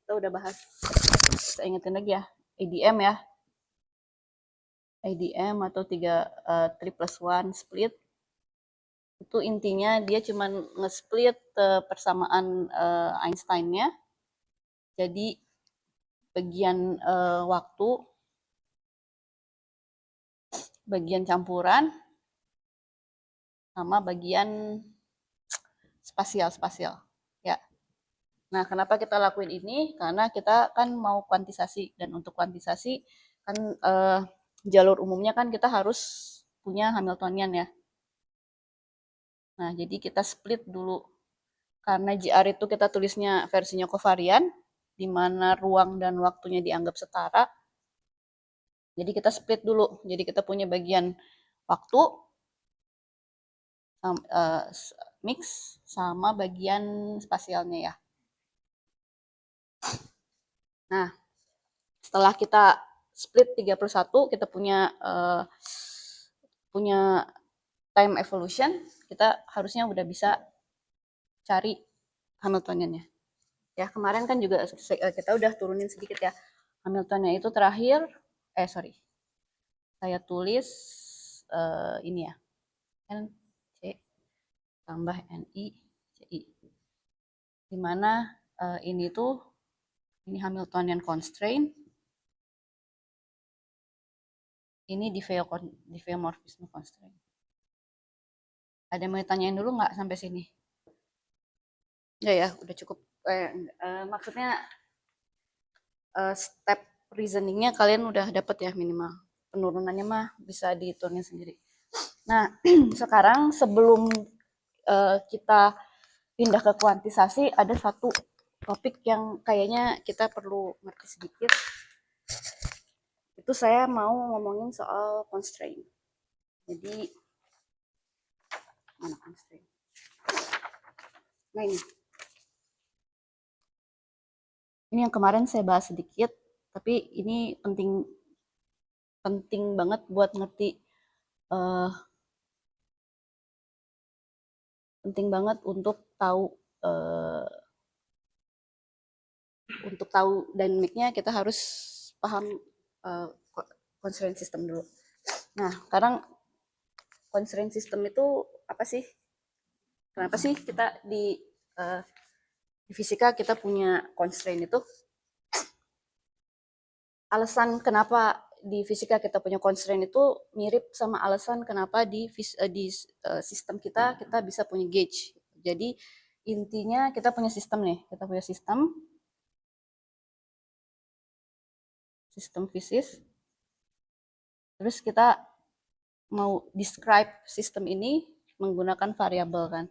kita udah bahas. Saya ingetin lagi ya, ADM ya. ADM atau 3+1 split. Itu intinya dia cuma nge-split persamaan Einstein-nya. Jadi bagian waktu, bagian campuran, sama bagian spasial ya. Nah, kenapa kita lakuin ini? Karena kita kan mau kuantisasi, dan untuk kuantisasi kan jalur umumnya kan kita harus punya Hamiltonian ya. Nah, jadi kita split dulu. Karena JR itu kita tulisnya versinya kovarian, di mana ruang dan waktunya dianggap setara. Jadi kita split dulu. Jadi kita punya bagian waktu, mix, sama bagian spasialnya ya. Nah, setelah kita split 3+1, kita punya time evolution, kita harusnya udah bisa cari Hamiltoniannya. Ya, kemarin kan juga kita udah turunin sedikit ya. Hamiltonnya itu terakhir, saya tulis ini ya, N C tambah NI CI. Dimana ini tuh, ini Hamiltonian constraint, ini diffeomorphism constraint. Ada yang mau ditanyain dulu nggak sampai sini? Ya, udah cukup. Maksudnya step reasoningnya kalian udah dapet ya minimal. Penurunannya mah bisa dihitungin sendiri. Nah, sekarang sebelum kita pindah ke kuantisasi, ada satu topik yang kayaknya kita perlu ngerti sedikit. Itu saya mau ngomongin soal constraint. Jadi, mana constraint? Nah, ini yang kemarin saya bahas sedikit, tapi ini penting banget buat ngerti, penting banget untuk tahu dinamiknya. Kita harus paham constraint system dulu. Nah, sekarang constraint system itu apa sih? Kenapa sih kita di fisika kita punya constraint itu? Alasan kenapa di fisika kita punya constraint itu mirip sama alasan kenapa di sistem kita bisa punya gauge. Jadi intinya kita punya sistem nih, kita punya sistem fisis. Terus kita mau describe sistem ini menggunakan variabel kan.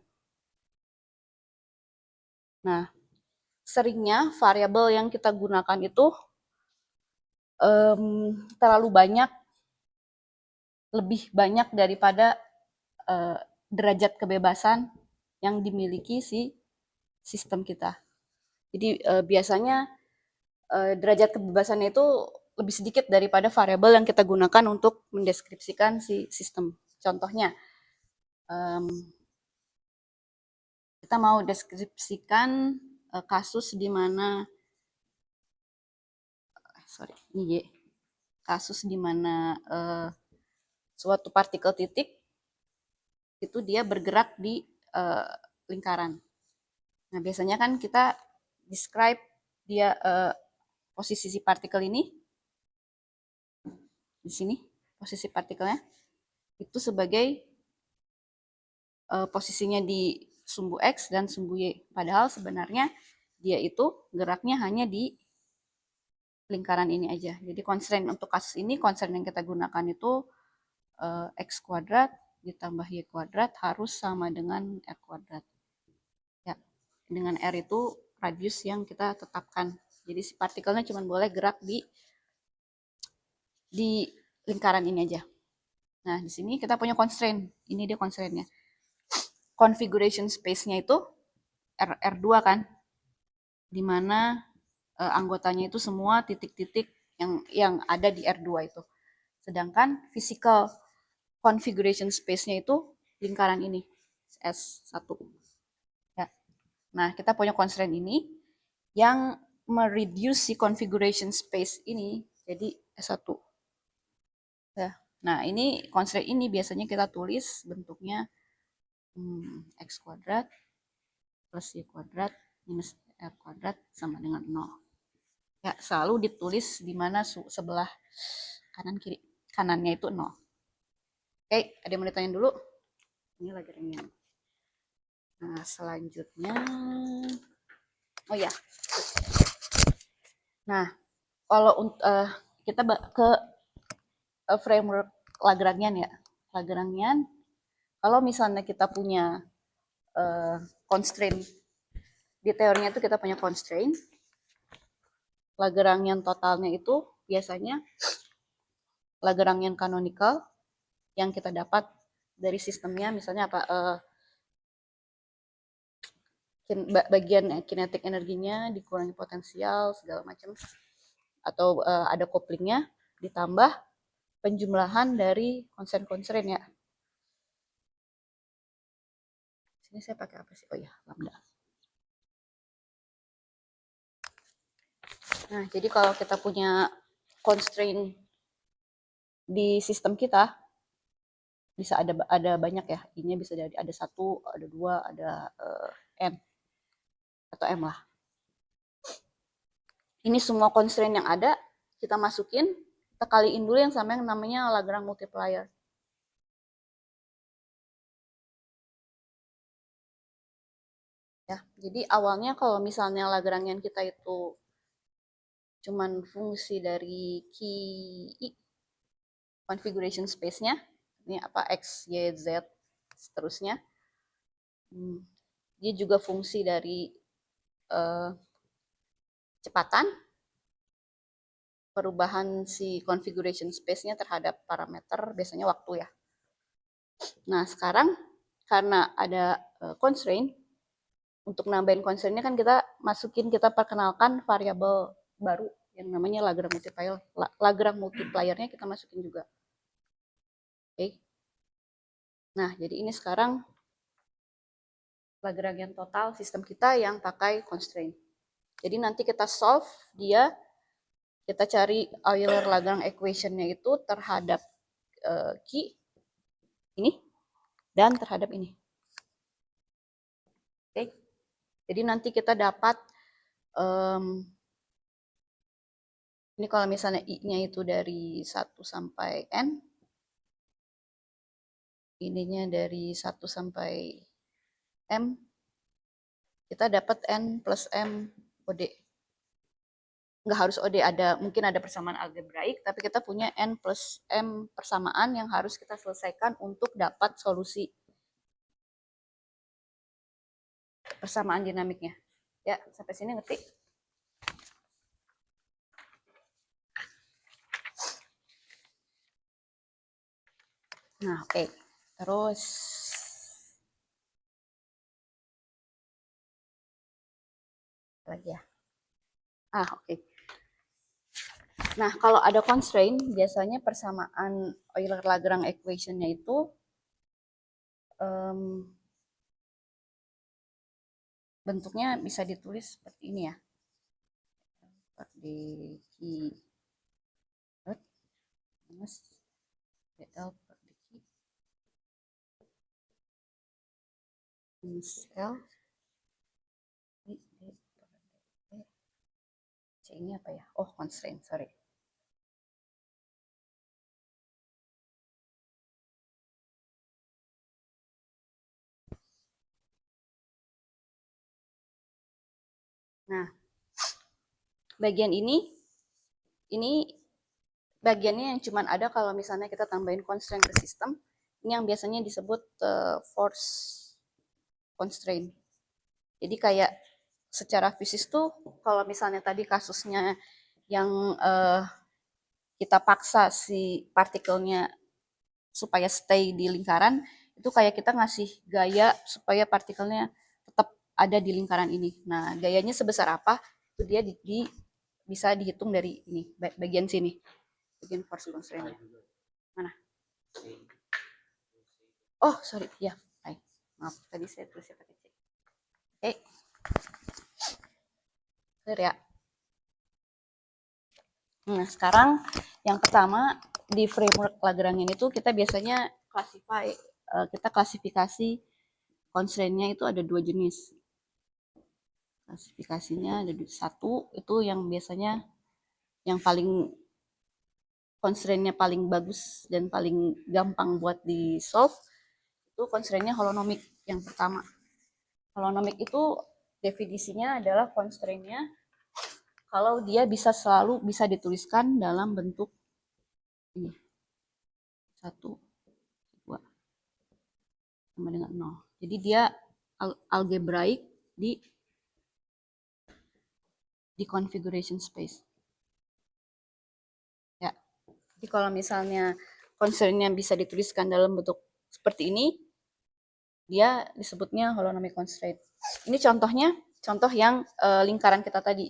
Nah, seringnya variabel yang kita gunakan itu terlalu banyak, lebih banyak daripada derajat kebebasan yang dimiliki si sistem kita. Jadi biasanya derajat kebebasannya itu lebih sedikit daripada variabel yang kita gunakan untuk mendeskripsikan si sistem. Contohnya, kita mau deskripsikan kasus di mana kasus di mana suatu partikel titik itu dia bergerak di lingkaran. Nah, biasanya kan kita describe dia posisi si partikel ini di sini, posisi partikelnya itu sebagai posisinya di sumbu X dan sumbu Y. Padahal sebenarnya dia itu geraknya hanya di lingkaran ini aja. Jadi constraint untuk kasus ini, constraint yang kita gunakan itu X kuadrat ditambah Y kuadrat harus sama dengan R kuadrat. Ya, dengan R itu radius yang kita tetapkan. Jadi si partikelnya cuma boleh gerak di lingkaran ini aja. Nah, di sini kita punya constraint. Ini dia constraint-nya. Configuration space-nya itu R2 kan, dimana anggotanya itu semua titik-titik yang ada di R2 itu. Sedangkan physical configuration space-nya itu lingkaran ini, S1. Ya. Nah, kita punya constraint ini yang mereduce si configuration space ini jadi S1. Ya. Nah, ini constraint ini biasanya kita tulis bentuknya X kuadrat plus Y kuadrat minus R kuadrat sama dengan 0. Ya, selalu ditulis di mana sebelah kanan kiri. Kanannya itu 0. Oke, ada yang mau ditanya dulu? Ini lagi ringin. Nah, selanjutnya oh ya. Nah, kalau kita ke framework Lagrangian ya. Lagrangian, kalau misalnya kita punya constraint, di teorinya itu kita punya constraint, Lagrangian totalnya itu biasanya Lagrangian canonical yang kita dapat dari sistemnya, misalnya apa, bagian kinetik energinya dikurangi potensial segala macam, atau ada couplingnya, ditambah penjumlahan dari constraint ya. Sini saya pakai apa sih? Oh ya, lambda. Nah, jadi kalau kita punya constraint di sistem kita, bisa ada banyak ya. Ini bisa jadi ada 1, ada 2, ada n atau m lah. Ini semua constraint yang ada kita masukin, kita kaliin dulu yang sama yang namanya Lagrange multiplier. Ya, jadi awalnya kalau misalnya Lagrangian kita itu cuman fungsi dari key configuration space-nya, ini apa x, y, z, seterusnya. Dia juga fungsi dari kecepatan, perubahan si configuration space-nya terhadap parameter, biasanya waktu ya. Nah, sekarang karena ada constraint, untuk nambahin constraint-nya kan kita perkenalkan variabel baru yang namanya Lagrange multiplier. Lagrange multiplier-nya kita masukin juga. Oke. Nah, jadi ini sekarang Lagrangian total sistem kita yang pakai constraint. Jadi nanti kita solve dia, kita cari Euler-Lagrange equation-nya itu terhadap key ini dan terhadap ini. Oke. Jadi nanti kita dapat ini kalau misalnya I-nya itu dari 1 sampai N, ininya dari 1 sampai M, kita dapat N plus M OD. Nggak harus OD, mungkin ada persamaan algebraik, tapi kita punya N plus M persamaan yang harus kita selesaikan untuk dapat solusi persamaan dinamiknya. Ya, sampai sini ngerti? Nah, oke. Terus lagi ya. Oke. Nah, kalau ada constraint, biasanya persamaan Euler-Lagrange equation-nya itu bentuknya bisa ditulis seperti ini ya. Di Q minus DL per DQ minus L D per DP. C ini apa ya? Oh, constraint, sorry. Nah, bagian ini bagiannya yang cuman ada kalau misalnya kita tambahin constraint ke sistem. Ini yang biasanya disebut force constraint. Jadi kayak secara fisik tuh kalau misalnya tadi kasusnya yang kita paksa si partikelnya supaya stay di lingkaran, itu kayak kita ngasih gaya supaya partikelnya tetap ada di lingkaran ini. Nah, gayanya sebesar apa? Itu dia bisa dihitung dari ini, bagian sini. Bagian force constraint-nya. Mana? Oh, sorry. Ya, baik. Maaf, tadi saya tulisnya pakai C. Oke. Clear ya? Nah, sekarang yang pertama di framework Lagrangian itu kita biasanya kita klasifikasi constraint-nya itu ada 2 jenis. Klasifikasinya ada satu itu yang biasanya yang paling constraint-nya paling bagus dan paling gampang buat di solve itu constraint-nya holonomik yang pertama. Holonomik itu definisinya adalah constraint-nya kalau dia selalu bisa dituliskan dalam bentuk ini. 1, 2 sama dengan 0. Jadi dia algebraik di configuration space. Ya. Jadi kalau misalnya constraint-nya bisa dituliskan dalam bentuk seperti ini, dia disebutnya holonomic constraint. Ini contoh yang lingkaran kita tadi.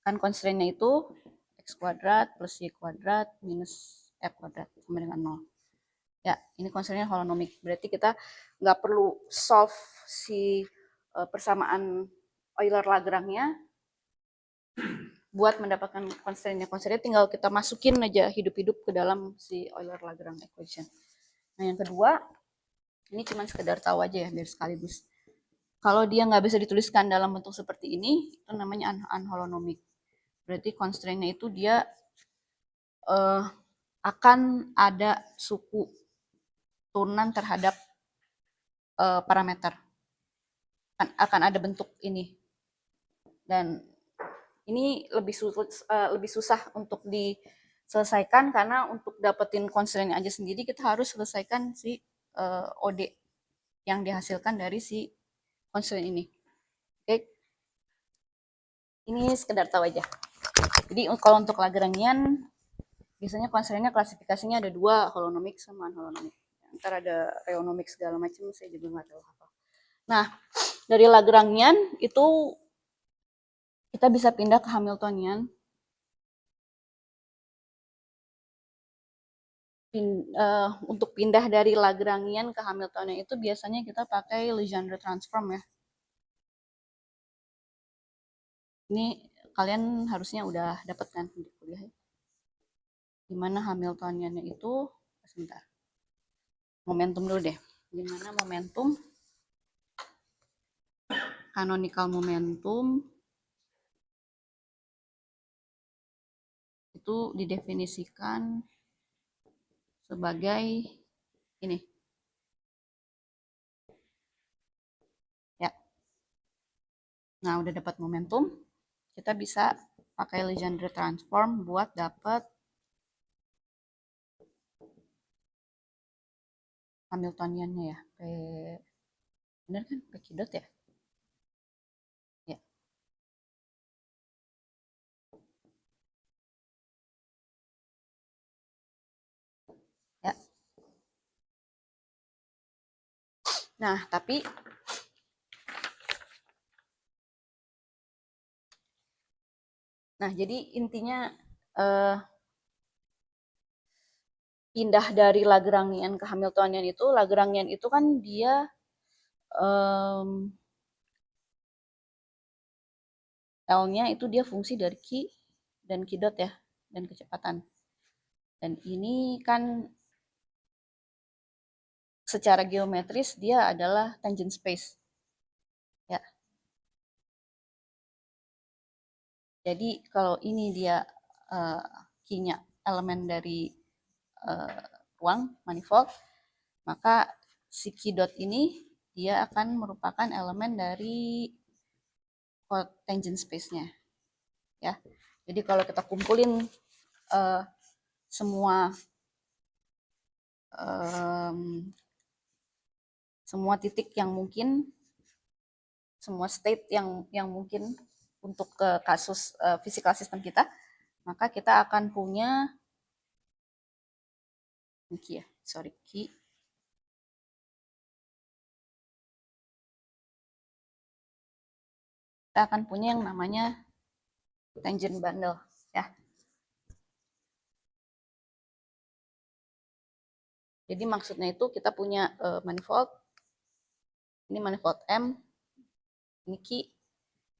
Kan constraint-nya itu x kuadrat plus y kuadrat minus f kuadrat sama dengan 0. Ya, ini constraint-nya holonomik. Berarti kita nggak perlu solve si persamaan Euler-Lagrange-nya buat mendapatkan constraint-nya. Constraint tinggal kita masukin aja hidup-hidup ke dalam si Euler-Lagrange equation. Nah, yang kedua, ini cuma sekedar tahu aja ya, biar sekaligus. Kalau dia nggak bisa dituliskan dalam bentuk seperti ini, itu namanya anholonomik. Berarti constraint-nya itu dia akan ada suku turunan terhadap parameter. Akan ada bentuk ini. Dan ini lebih susah untuk diselesaikan karena untuk dapetin constraint aja sendiri kita harus selesaikan si OD yang dihasilkan dari si constraint ini. Oke. Ini sekedar tahu aja. Jadi kalau untuk Lagrangian biasanya constraint-nya klasifikasinya ada 2, holonomik sama anholonomik. Ntar ada reonomik segala macam, saya juga nggak tahu apa. Nah, dari Lagrangian itu kita bisa pindah ke Hamiltonian. Untuk pindah dari Lagrangian ke Hamiltonian itu biasanya kita pakai Legendre transform ya. Ini kalian harusnya udah dapat kan di kuliah. Gimana Hamiltoniannya itu? Sebentar. Momentum dulu deh. Gimana momentum? Canonical momentum itu didefinisikan sebagai ini. Ya. Nah, udah dapat momentum, kita bisa pakai Legendre transform buat dapat Hamiltoniannya ya. Bener kan? P dot ya? Ya. Ya. Nah, jadi intinya pindah dari Lagrangian ke Hamiltonian itu, Lagrangian itu kan dia L-nya itu dia fungsi dari Q dan Q dot ya, dan kecepatan. Dan ini kan secara geometris dia adalah tangent space. Ya. Jadi kalau ini dia Q-nya elemen dari ruang manifold, maka si Q dot ini dia akan merupakan elemen dari tangent space-nya. Ya. Jadi kalau kita kumpulin semua semua titik yang mungkin, semua state yang mungkin untuk ke kasus physical system kita, maka kita akan punya Q kita akan punya yang namanya tangent bundle ya. Jadi maksudnya itu kita punya manifold, ini manifold M, ini Q,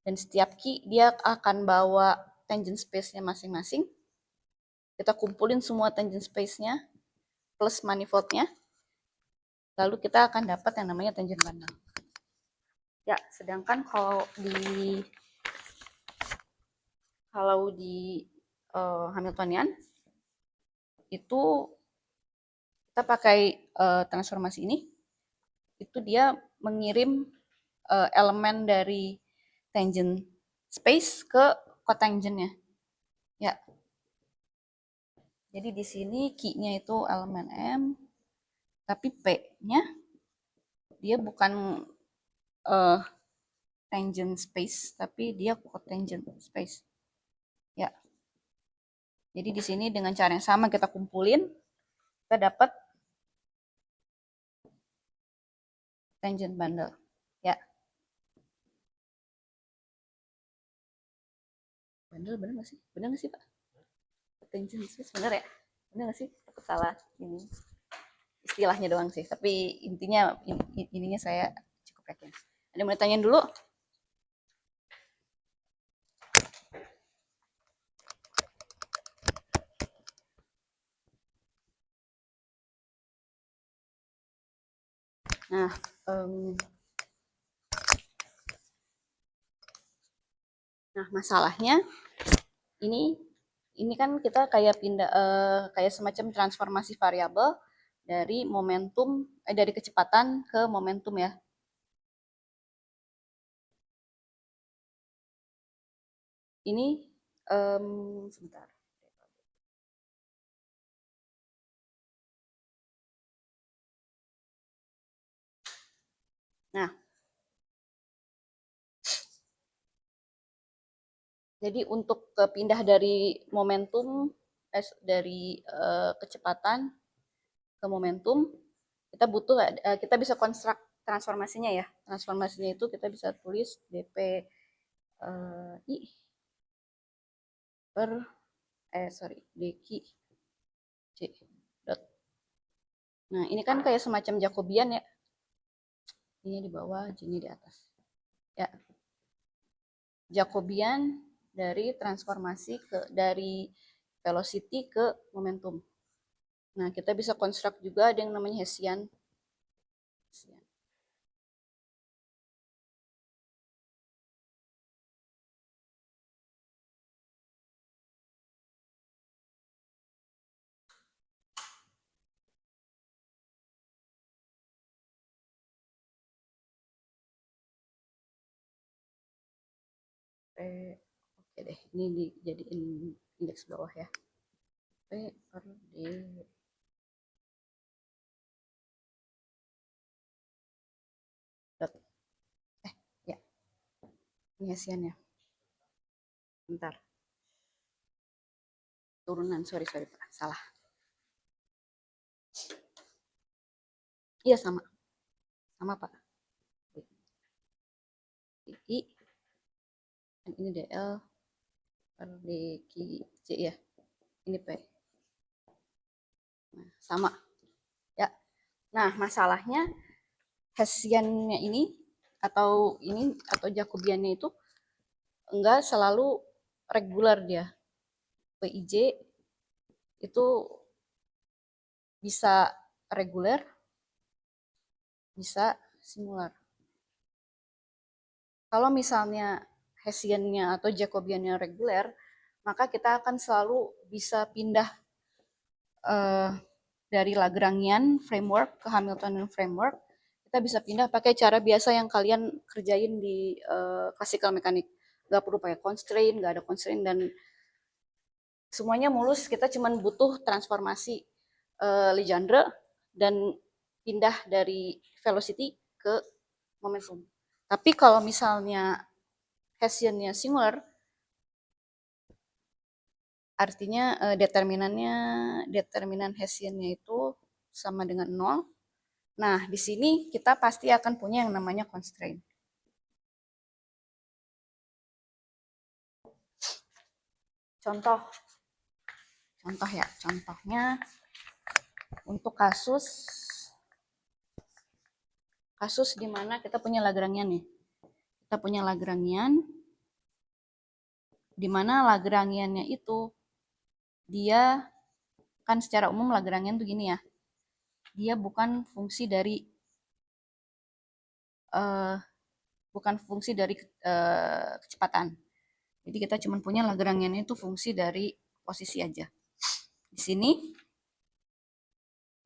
dan setiap Q dia akan bawa tangent space-nya masing-masing. kita kumpulin semua tangent space-nya plus manifoldnya, lalu kita akan dapat yang namanya tangent bundle. Ya, sedangkan kalau di Hamiltonian itu kita pakai transformasi ini, itu dia mengirim elemen dari tangent space ke cotangentnya. Ya. Jadi di sini Q-nya itu elemen M, tapi P-nya dia bukan tangent space, tapi dia cotangent space. Ya. Jadi di sini dengan cara yang sama kita kumpulin, kita dapat tangent bundle. Ya. Bundle bener nggak sih? Bener nggak sih Pak? Tangent space bener ya? Bener nggak sih? Takut salah ini istilahnya doang sih. Tapi intinya ininya saya cukup yakin. Ada mau ditanyain dulu? Nah, masalahnya ini kan kita kayak pindah kayak semacam transformasi variabel dari momentum dari kecepatan ke momentum ya. Ini sebentar. Nah, jadi untuk pindah dari momentum dari kecepatan ke momentum, kita butuh kita bisa konstruk transformasinya ya. Transformasinya itu kita bisa tulis dp i per dq c dot. Nah, ini kan kayak semacam Jacobian ya. Ini di bawah, ini di atas. Ya. Jacobian dari transformasi dari velocity ke momentum. Nah, kita bisa konstruk juga ada yang namanya Hessian. Oke deh, ini dijadiin indeks bawah ya. P per D dot. Ya. Ini Hessian ya. Bentar. Turunan, sorry Pak, salah. Iya sama. Sama Pak. I dan ini DL per DQ ya. Ini P. Nah, sama. Ya. Nah, masalahnya Hessian-nya ini atau Jacobiannya itu enggak selalu regular dia. PIJ itu bisa reguler, bisa singular. Kalau misalnya Hessian-nya atau Jacobian-nya reguler, maka kita akan selalu bisa pindah dari Lagrangian framework ke Hamiltonian framework. Kita bisa pindah pakai cara biasa yang kalian kerjain di classical mechanics. Gak perlu pakai constraint, gak ada constraint, dan semuanya mulus. Kita cuma butuh transformasi Legendre dan pindah dari velocity ke momentum. Tapi kalau misalnya Hessian-nya singular, artinya determinan Hessian-nya itu sama dengan 0. Nah, di sini kita pasti akan punya yang namanya constraint. Contoh ya, contohnya untuk kasus di mana kita punya Lagrangian nih. Kita punya Lagrangian di mana Lagrangiannya itu dia kan secara umum Lagrangian tuh gini ya. Dia bukan fungsi dari kecepatan. Jadi kita cuma punya Lagrangian itu fungsi dari posisi aja. Di sini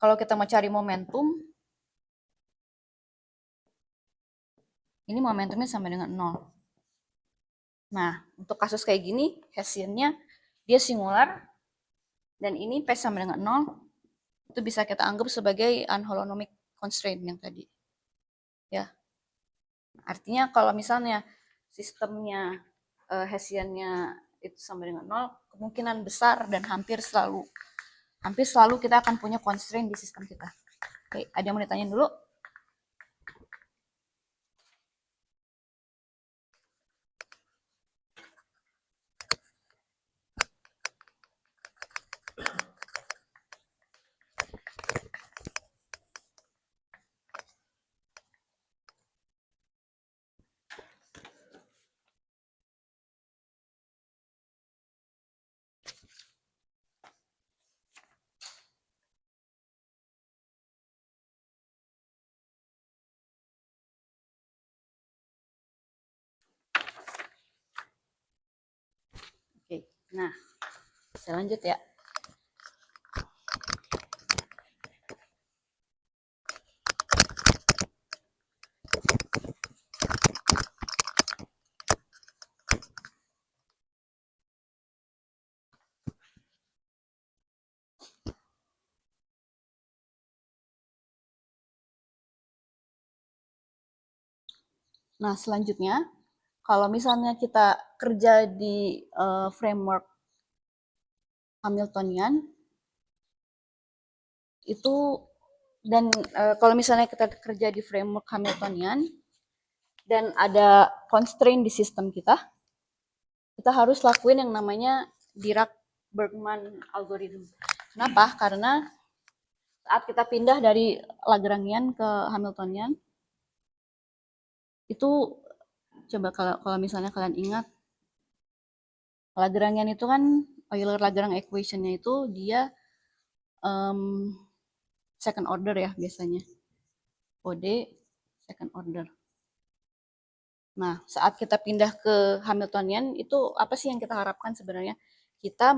kalau kita mau cari momentum, ini momentumnya sama dengan 0. Nah, untuk kasus kayak gini, Hessian-nya dia singular, dan ini P sama dengan 0, itu bisa kita anggap sebagai unholonomic constraint yang tadi. Ya, artinya kalau misalnya sistemnya Hessian-nya itu sama dengan 0, kemungkinan besar dan hampir selalu kita akan punya constraint di sistem kita. Oke, ada yang mau ditanya dulu? Oke, nah saya lanjut ya. Nah, selanjutnya, kalau misalnya kita kerja di framework Hamiltonian, itu dan kalau misalnya kita kerja di framework Hamiltonian dan ada constraint di sistem kita harus lakuin yang namanya Dirac-Bergman algorithm. Kenapa? Karena saat kita pindah dari Lagrangian ke Hamiltonian, itu coba kalau misalnya kalian ingat, Lagrangian itu kan Euler-Lagrange equation-nya itu dia second order ya biasanya. OD second order. Nah, saat kita pindah ke Hamiltonian, itu apa sih yang kita harapkan sebenarnya? Kita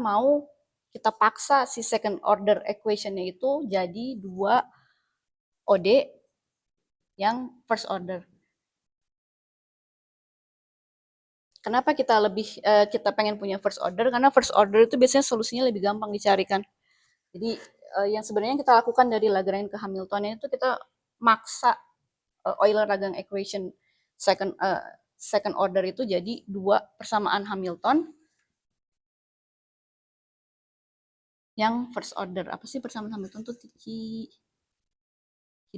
paksa si second order equation-nya itu jadi 2 OD yang first order. Kenapa kita pengen punya first order? Karena first order itu biasanya solusinya lebih gampang dicarikan. Jadi yang sebenarnya kita lakukan dari Lagrange ke Hamiltonian itu kita maksa Euler-Lagrange equation second order itu jadi 2 persamaan Hamilton yang first order. Apa sih persamaan Hamilton tuh? Q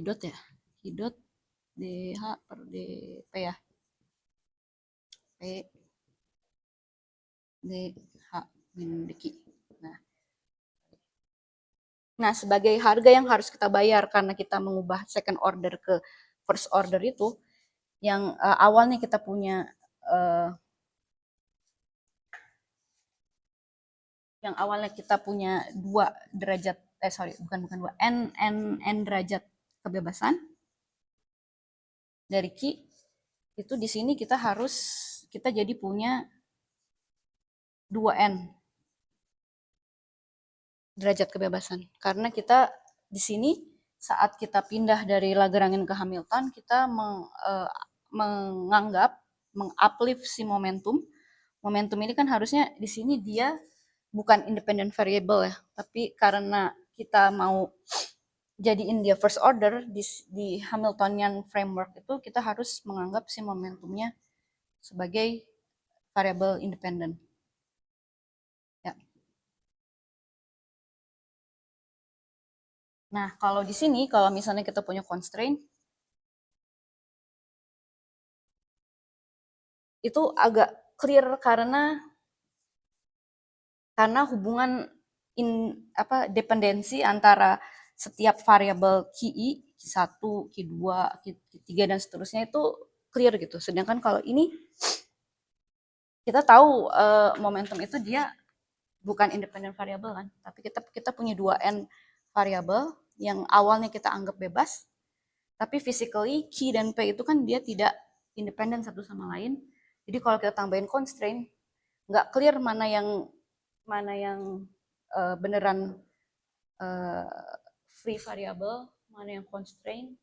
dot ya? Q dot DH per DP ya? P DH min DQ. Nah, sebagai harga yang harus kita bayar karena kita mengubah second order ke first order itu, yang awalnya kita punya dua derajat, bukan dua, n derajat kebebasan dari Q, itu di sini kita jadi punya 2n derajat kebebasan. Karena kita di sini saat kita pindah dari Lagrangian ke Hamilton, kita menguplift si momentum. Momentum ini kan harusnya di sini dia bukan independent variable ya, tapi karena kita mau jadiin dia first order di Hamiltonian framework itu, kita harus menganggap si momentumnya sebagai variable independent. Ya. Nah, kalau di sini, kalau misalnya kita punya constraint, itu agak clear karena hubungan dependensi antara setiap variabel QI, Q1, Q2, Q3 dan seterusnya itu clear gitu. Sedangkan kalau ini kita tahu momentum itu dia bukan independent variable kan, tapi kita punya 2n variable yang awalnya kita anggap bebas, tapi physically Q dan P itu kan dia tidak independen satu sama lain. Jadi kalau kita tambahin constraint, nggak clear mana yang beneran free variable, mana yang constraint,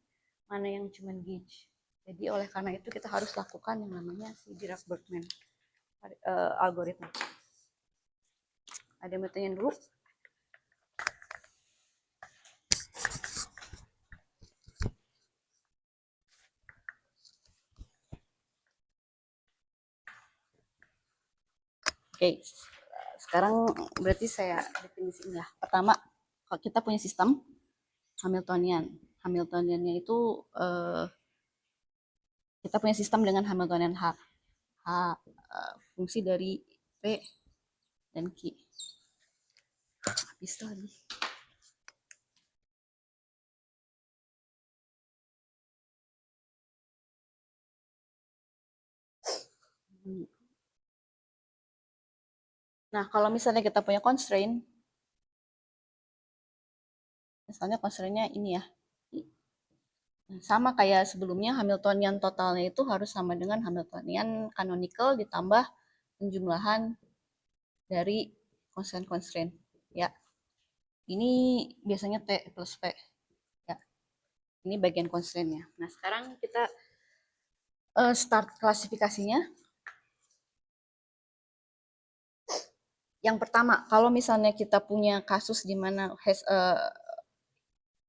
mana yang cuman gauge. Jadi oleh karena itu kita harus lakukan yang namanya si Dirac-Bergman algoritma. Ada yang mau tanya dulu? Oke, sekarang berarti saya definisiin ya. Pertama, kalau kita punya sistem Hamiltonian. Hamiltoniannya itu kita punya sistem dengan Hamiltonian H. Fungsi dari P dan Q. Habis lagi. Nah, kalau misalnya kita punya constraint, misalnya constraint-nya ini ya, sama kayak sebelumnya, Hamiltonian totalnya itu harus sama dengan Hamiltonian canonical ditambah penjumlahan dari constraint-constraint. Ya, ini biasanya T plus P. Ya, ini bagian constraint-nya. Nah, sekarang kita start klasifikasinya. Yang pertama, kalau misalnya kita punya kasus di mana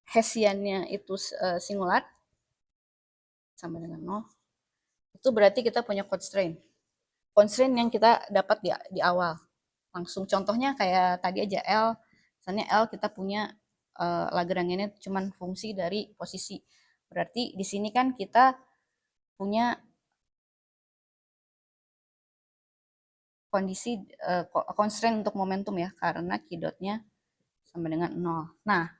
Hessiannya itu singular, sama dengan 0, itu berarti kita punya constraint. Constraint yang kita dapat di awal. Langsung contohnya kayak tadi aja L, misalnya L kita punya Lagrangiannya cuman fungsi dari posisi. Berarti di sini kan kita punya kondisi constraint untuk momentum ya, karena Q-dotnya sama dengan 0. Nah,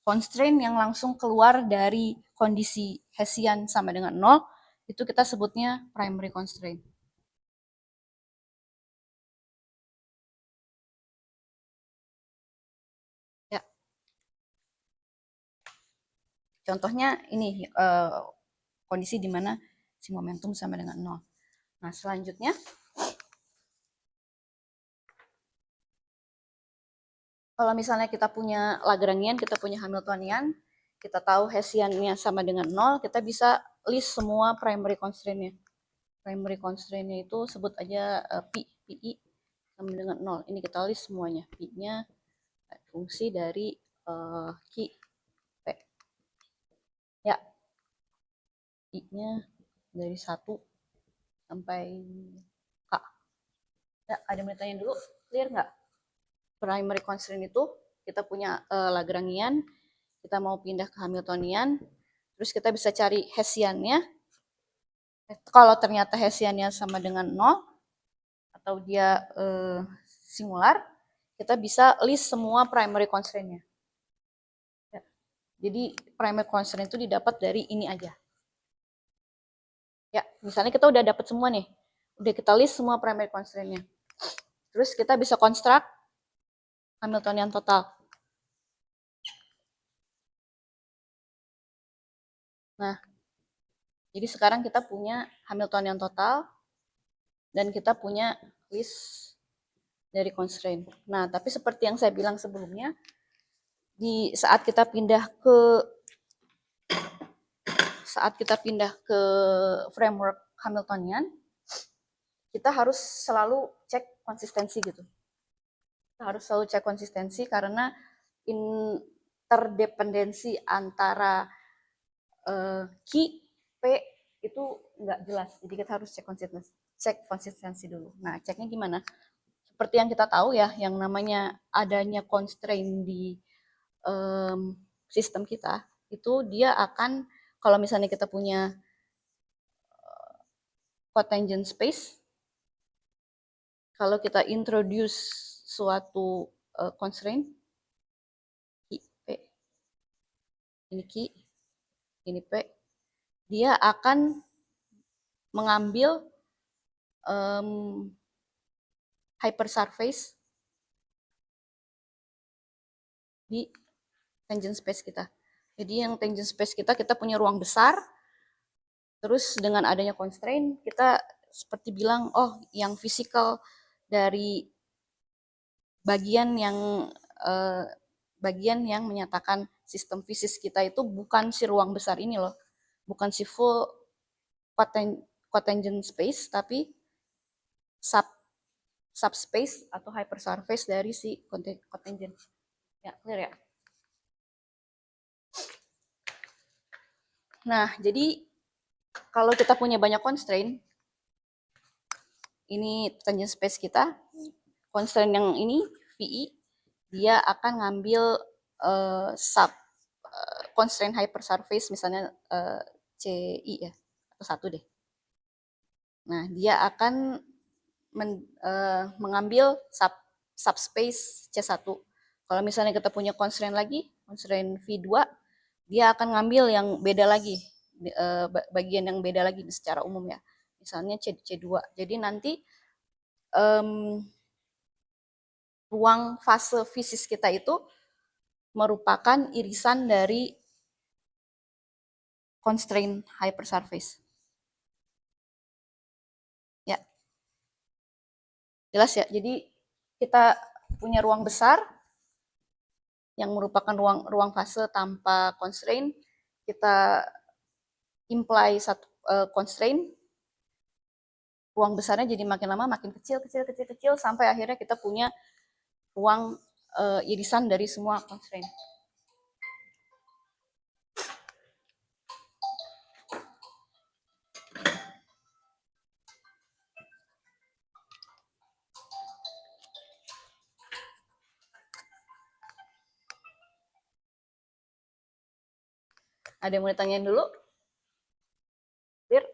constraint yang langsung keluar dari kondisi Hessian sama dengan 0, itu kita sebutnya primary constraint. Ya. Contohnya ini kondisi di mana si momentum sama dengan 0. Nah, selanjutnya kalau misalnya kita punya Lagrangian, kita punya Hamiltonian, kita tahu Hessiannya sama dengan 0, kita bisa list semua primary constraint-nya. Primary constraint-nya itu sebut aja PI sama dengan 0. Ini kita list semuanya. Pi-nya fungsi dari Q, P. Ya, I-nya dari 1 sampai K. Ya, ada yang tanya dulu? Clear nggak? Primary constraint itu kita punya Lagrangian, kita mau pindah ke Hamiltonian, terus kita bisa cari Hessiannya. Kalau ternyata Hessiannya sama dengan 0 atau dia singular, kita bisa list semua primary constraint-nya. Ya. Jadi primary constraint itu didapat dari ini aja. Ya, misalnya kita udah dapat semua nih, udah kita list semua primary constraint-nya. Terus kita bisa construct Hamiltonian total. Nah, jadi sekarang kita punya Hamiltonian total dan kita punya list dari constraint. Nah, tapi seperti yang saya bilang sebelumnya, di saat kita pindah ke framework Hamiltonian, kita harus selalu cek konsistensi gitu. Kita harus selalu cek konsistensi karena interdependensi antara Q, P itu nggak jelas. Jadi kita harus cek konsistensi dulu. Nah, ceknya gimana? Seperti yang kita tahu ya, yang namanya adanya constraint di sistem kita, itu dia akan, kalau misalnya kita punya cotangent space, kalau kita introduce suatu constraint, Q, P, ini Q, ini P, dia akan mengambil hypersurface di tangent space kita. Jadi yang tangent space kita punya ruang besar, terus dengan adanya constraint, kita seperti bilang, oh yang physical dari bagian eh, yang menyatakan sistem fisik kita itu bukan si ruang besar ini loh, bukan si full cotangent space, tapi sub subspace atau hypersurface dari si cotangent. Ya, clear ya? Nah, jadi kalau kita punya banyak constraint, ini tangent space kita, constraint yang ini, VI, dia akan ngambil sub constraint hypersurface, misalnya CI ya, atau satu deh. Nah, dia akan mengambil subspace C1. Kalau misalnya kita punya constraint lagi, constraint V2, dia akan ngambil yang beda lagi, bagian yang beda lagi secara umum ya. Misalnya C2. Jadi nanti ruang fase fisik kita itu merupakan irisan dari constraint hypersurface. Ya, jelas ya. Jadi kita punya ruang besar yang merupakan ruang fase tanpa constraint. Kita imply satu constraint, ruang besarnya jadi makin lama makin kecil sampai akhirnya kita punya ruang irisan dari semua constraint. Ada yang mau ditanyain dulu? Bir?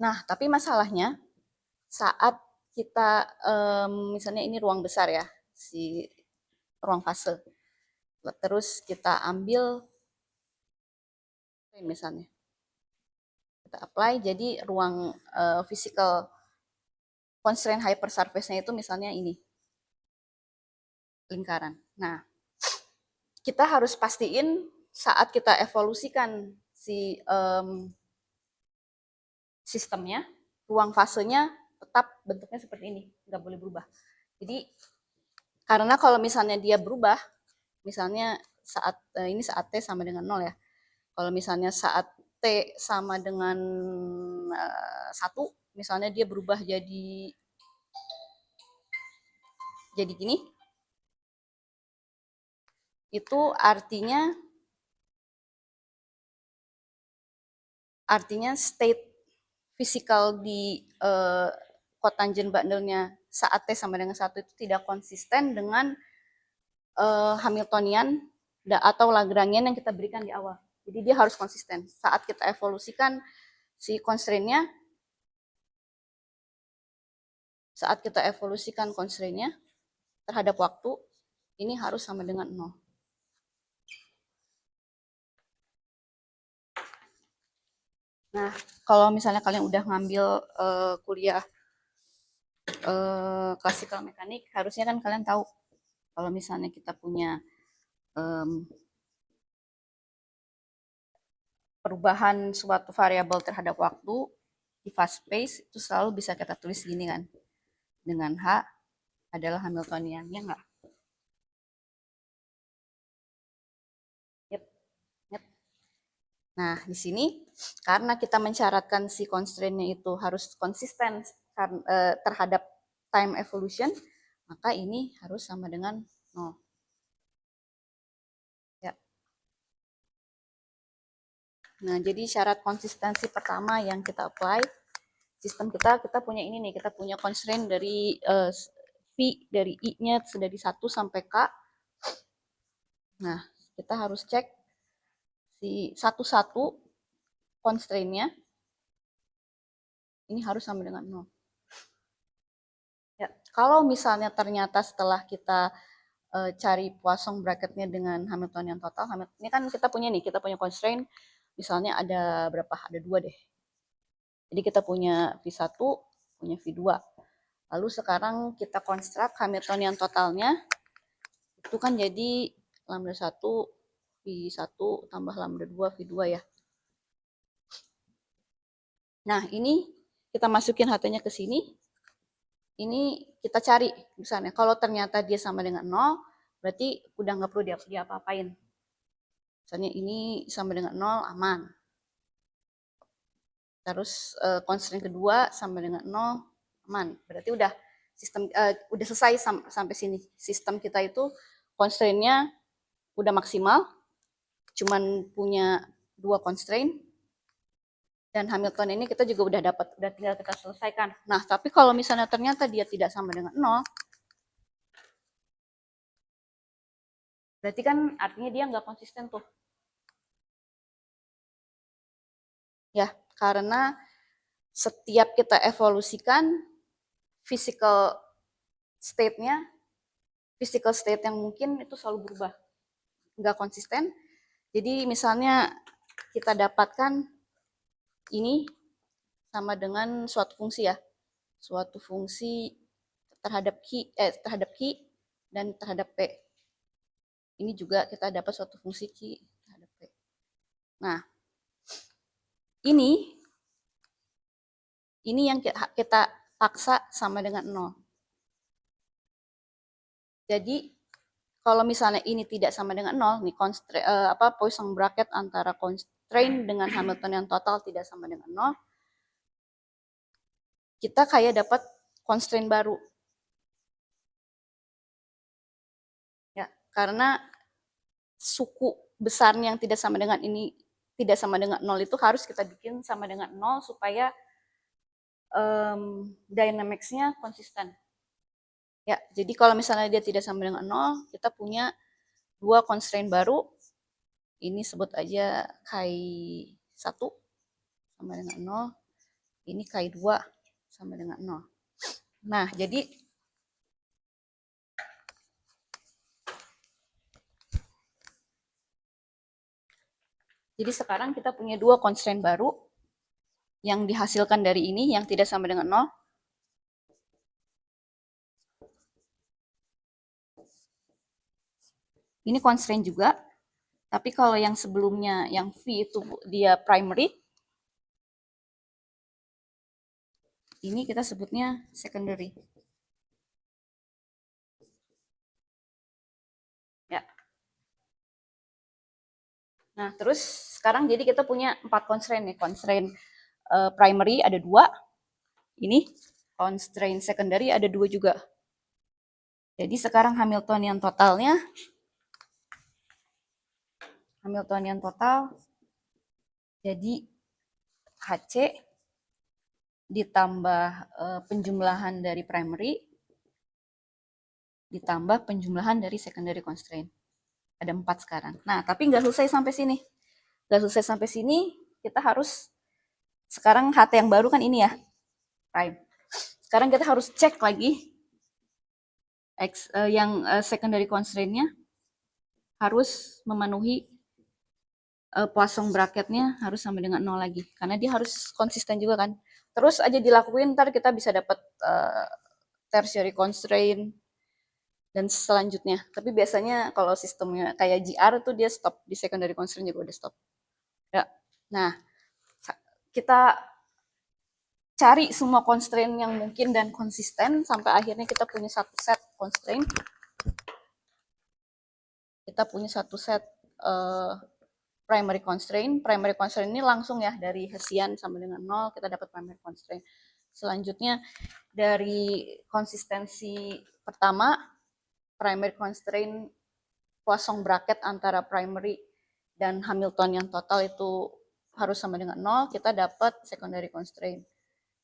Nah, tapi masalahnya saat kita misalnya ini ruang besar ya, si ruang fase. Terus kita ambil misalnya. Kita apply jadi ruang physical constraint hypersurface-nya itu misalnya ini. Lingkaran. Nah, kita harus pastiin saat kita evolusikan si sistemnya, ruang fasenya tetap bentuknya seperti ini, nggak boleh berubah. Jadi karena kalau misalnya dia berubah, misalnya saat ini saat T sama dengan 0 ya. Kalau misalnya saat T sama dengan 1, misalnya dia berubah jadi gini, itu artinya state fisikal di cotangent bundle-nya saat T sama dengan 1 itu tidak konsisten dengan Hamiltonian atau Lagrangian yang kita berikan di awal. Jadi dia harus konsisten. Saat kita evolusikan si constraint-nya, terhadap waktu, ini harus sama dengan 0. Nah, kalau misalnya kalian udah ngambil kuliah classical mechanics, harusnya kan kalian tahu kalau misalnya kita punya perubahan suatu variabel terhadap waktu di fast space itu selalu bisa kita tulis gini kan, dengan H adalah Hamiltonian, ya enggak? Yep. Yep. Nah, di sini karena kita mensyaratkan si constraint-nya itu harus konsisten terhadap time evolution, maka ini harus sama dengan 0. Ya. Nah, jadi syarat konsistensi pertama yang kita apply, sistem kita punya ini nih, kita punya constraint dari V dari I-nya dari 1 sampai K. Nah, kita harus cek si satu-satu constraint-nya ini harus sama dengan 0. Ya, kalau misalnya ternyata setelah kita cari Poisson bracketnya dengan Hamiltonian total. Ini kan kita punya constraint, misalnya ada berapa? Ada 2 deh. Jadi kita punya V1, punya V2. Lalu sekarang kita konstruk Hamiltonian totalnya, itu kan jadi lambda 1, V1 tambah lambda 2, V2 ya. Nah, ini kita masukin HT-nya ke sini. Ini kita cari misalnya. Kalau ternyata dia sama dengan 0, berarti udah nggak perlu diapa-apain. Misalnya ini sama dengan 0, aman. Terus constraint kedua sama dengan 0, aman. Berarti udah udah selesai sampai sini. Sistem kita itu constraint-nya udah maksimal, cuman punya 2 constraint, dan Hamilton ini kita juga udah dapat, udah tinggal kita selesaikan. Nah, tapi kalau misalnya ternyata dia tidak sama dengan 0, berarti kan artinya dia nggak konsisten tuh. Ya, karena setiap kita evolusikan physical state-nya, physical state yang mungkin itu selalu berubah, nggak konsisten. Jadi misalnya kita dapatkan ini sama dengan suatu fungsi ya, suatu fungsi terhadap Q dan terhadap P. Ini juga kita dapat suatu fungsi Q terhadap P. Nah, ini yang kita paksa sama dengan 0. Jadi kalau misalnya ini tidak sama dengan 0, nih Poisson bracket antara constraint dengan Hamiltonian total tidak sama dengan 0, kita kayak dapat constraint baru. Ya, karena suku besarnya yang tidak sama dengan ini, tidak sama dengan 0 itu harus kita bikin sama dengan 0 supaya dynamics-nya konsisten. Ya, jadi kalau misalnya dia tidak sama dengan 0, kita punya 2 constraint baru. Ini sebut aja Chi1 sama dengan 0. Ini Chi2 sama dengan 0. Nah, jadi sekarang kita punya 2 constraint baru yang dihasilkan dari ini yang tidak sama dengan 0. Ini constraint juga, tapi kalau yang sebelumnya, yang V itu dia primary, ini kita sebutnya secondary. Ya. Nah, terus sekarang jadi kita punya 4 constraint nih. Constraint primary ada 2. Ini constraint secondary ada 2 juga. Jadi sekarang Hamiltonian totalnya, jadi HC ditambah penjumlahan dari primary ditambah penjumlahan dari secondary constraint. Ada 4 sekarang. Nah, tapi nggak selesai sampai sini. Nggak selesai sampai sini, kita harus sekarang HT yang baru kan ini ya, prime. Sekarang kita harus cek lagi yang secondary constraint-nya harus memenuhi Poisson bracketnya harus sama dengan 0 lagi. Karena dia harus konsisten juga kan. Terus aja dilakuin, ntar kita bisa dapat tertiary constraint dan selanjutnya. Tapi biasanya kalau sistemnya kayak GR tuh dia stop, di secondary constraint juga udah stop. Ya. Nah, kita cari semua constraint yang mungkin dan konsisten sampai akhirnya kita punya satu set constraint. Kita punya satu set primary constraint. Primary constraint ini langsung ya dari Hessian sama dengan 0 kita dapat primary constraint. Selanjutnya dari konsistensi pertama, primary constraint Poisson bracket antara primary dan Hamiltonian total itu harus sama dengan 0, kita dapat secondary constraint.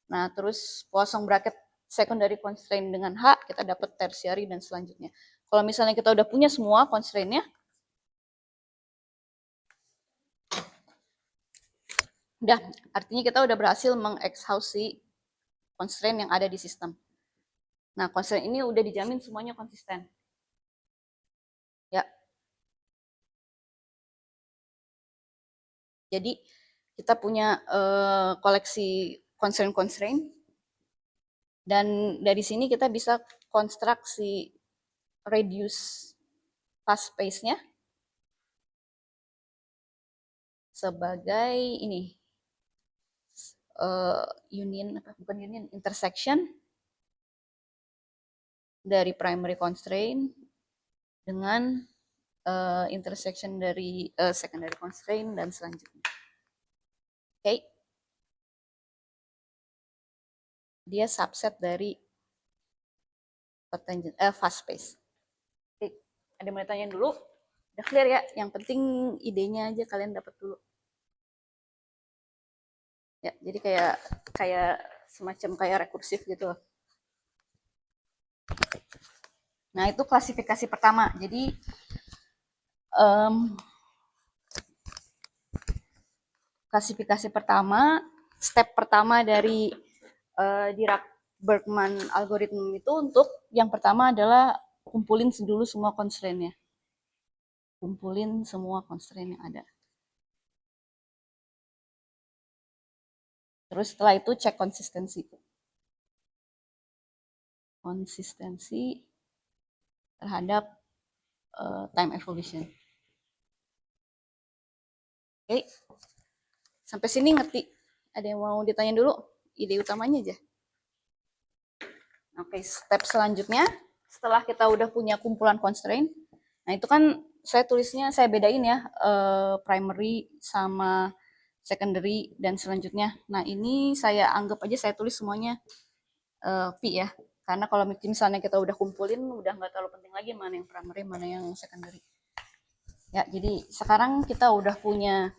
Nah, terus Poisson bracket secondary constraint dengan H, kita dapat tertiary dan selanjutnya. Kalau misalnya kita udah punya semua constraint-nya, udah, artinya kita udah berhasil mengexhausi constraint yang ada di sistem. Nah, constraint ini udah dijamin semuanya konsisten. Jadi kita punya koleksi constraint-constraint, dan dari sini kita bisa konstruksi reduce fast space-nya sebagai ini intersection dari primary constraint dengan intersection dari secondary constraint dan selanjutnya. Oke. Dia subset dari fast space. Oke. Ada yang mau tanya dulu? Udah clear ya? Yang penting idenya aja kalian dapat dulu. Ya, jadi kayak semacam kayak rekursif gitu. Nah, itu klasifikasi pertama. Jadi klasifikasi pertama, step pertama dari Dirac-Bergman algorithm itu untuk yang pertama adalah kumpulin dulu semua constraint-nya. Kumpulin semua constraint yang ada. Terus setelah itu cek konsistensi. Konsistensi terhadap time evolution. Oke. Sampai sini ngerti? Ada yang mau ditanya dulu? Ide utamanya aja. Oke, step selanjutnya setelah kita udah punya kumpulan constraint, nah itu kan saya bedain ya primary sama secondary dan selanjutnya. Nah ini saya anggap aja saya tulis semuanya P ya, karena kalau misalnya kita udah kumpulin udah nggak terlalu penting lagi mana yang primary mana yang secondary. Ya jadi sekarang kita udah punya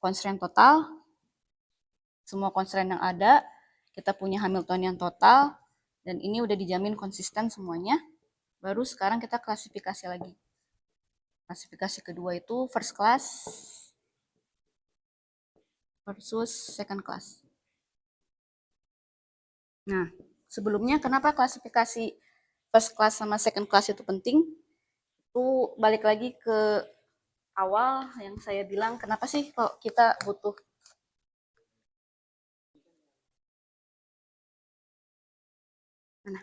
constraint total, semua constraint yang ada, kita punya Hamiltonian total, dan ini udah dijamin konsisten semuanya. Baru sekarang kita klasifikasi lagi. Klasifikasi kedua itu first class versus second class. Nah, sebelumnya kenapa klasifikasi first class sama second class itu penting? Itu balik lagi ke awal yang saya bilang, kenapa sih kalau kita butuh mana?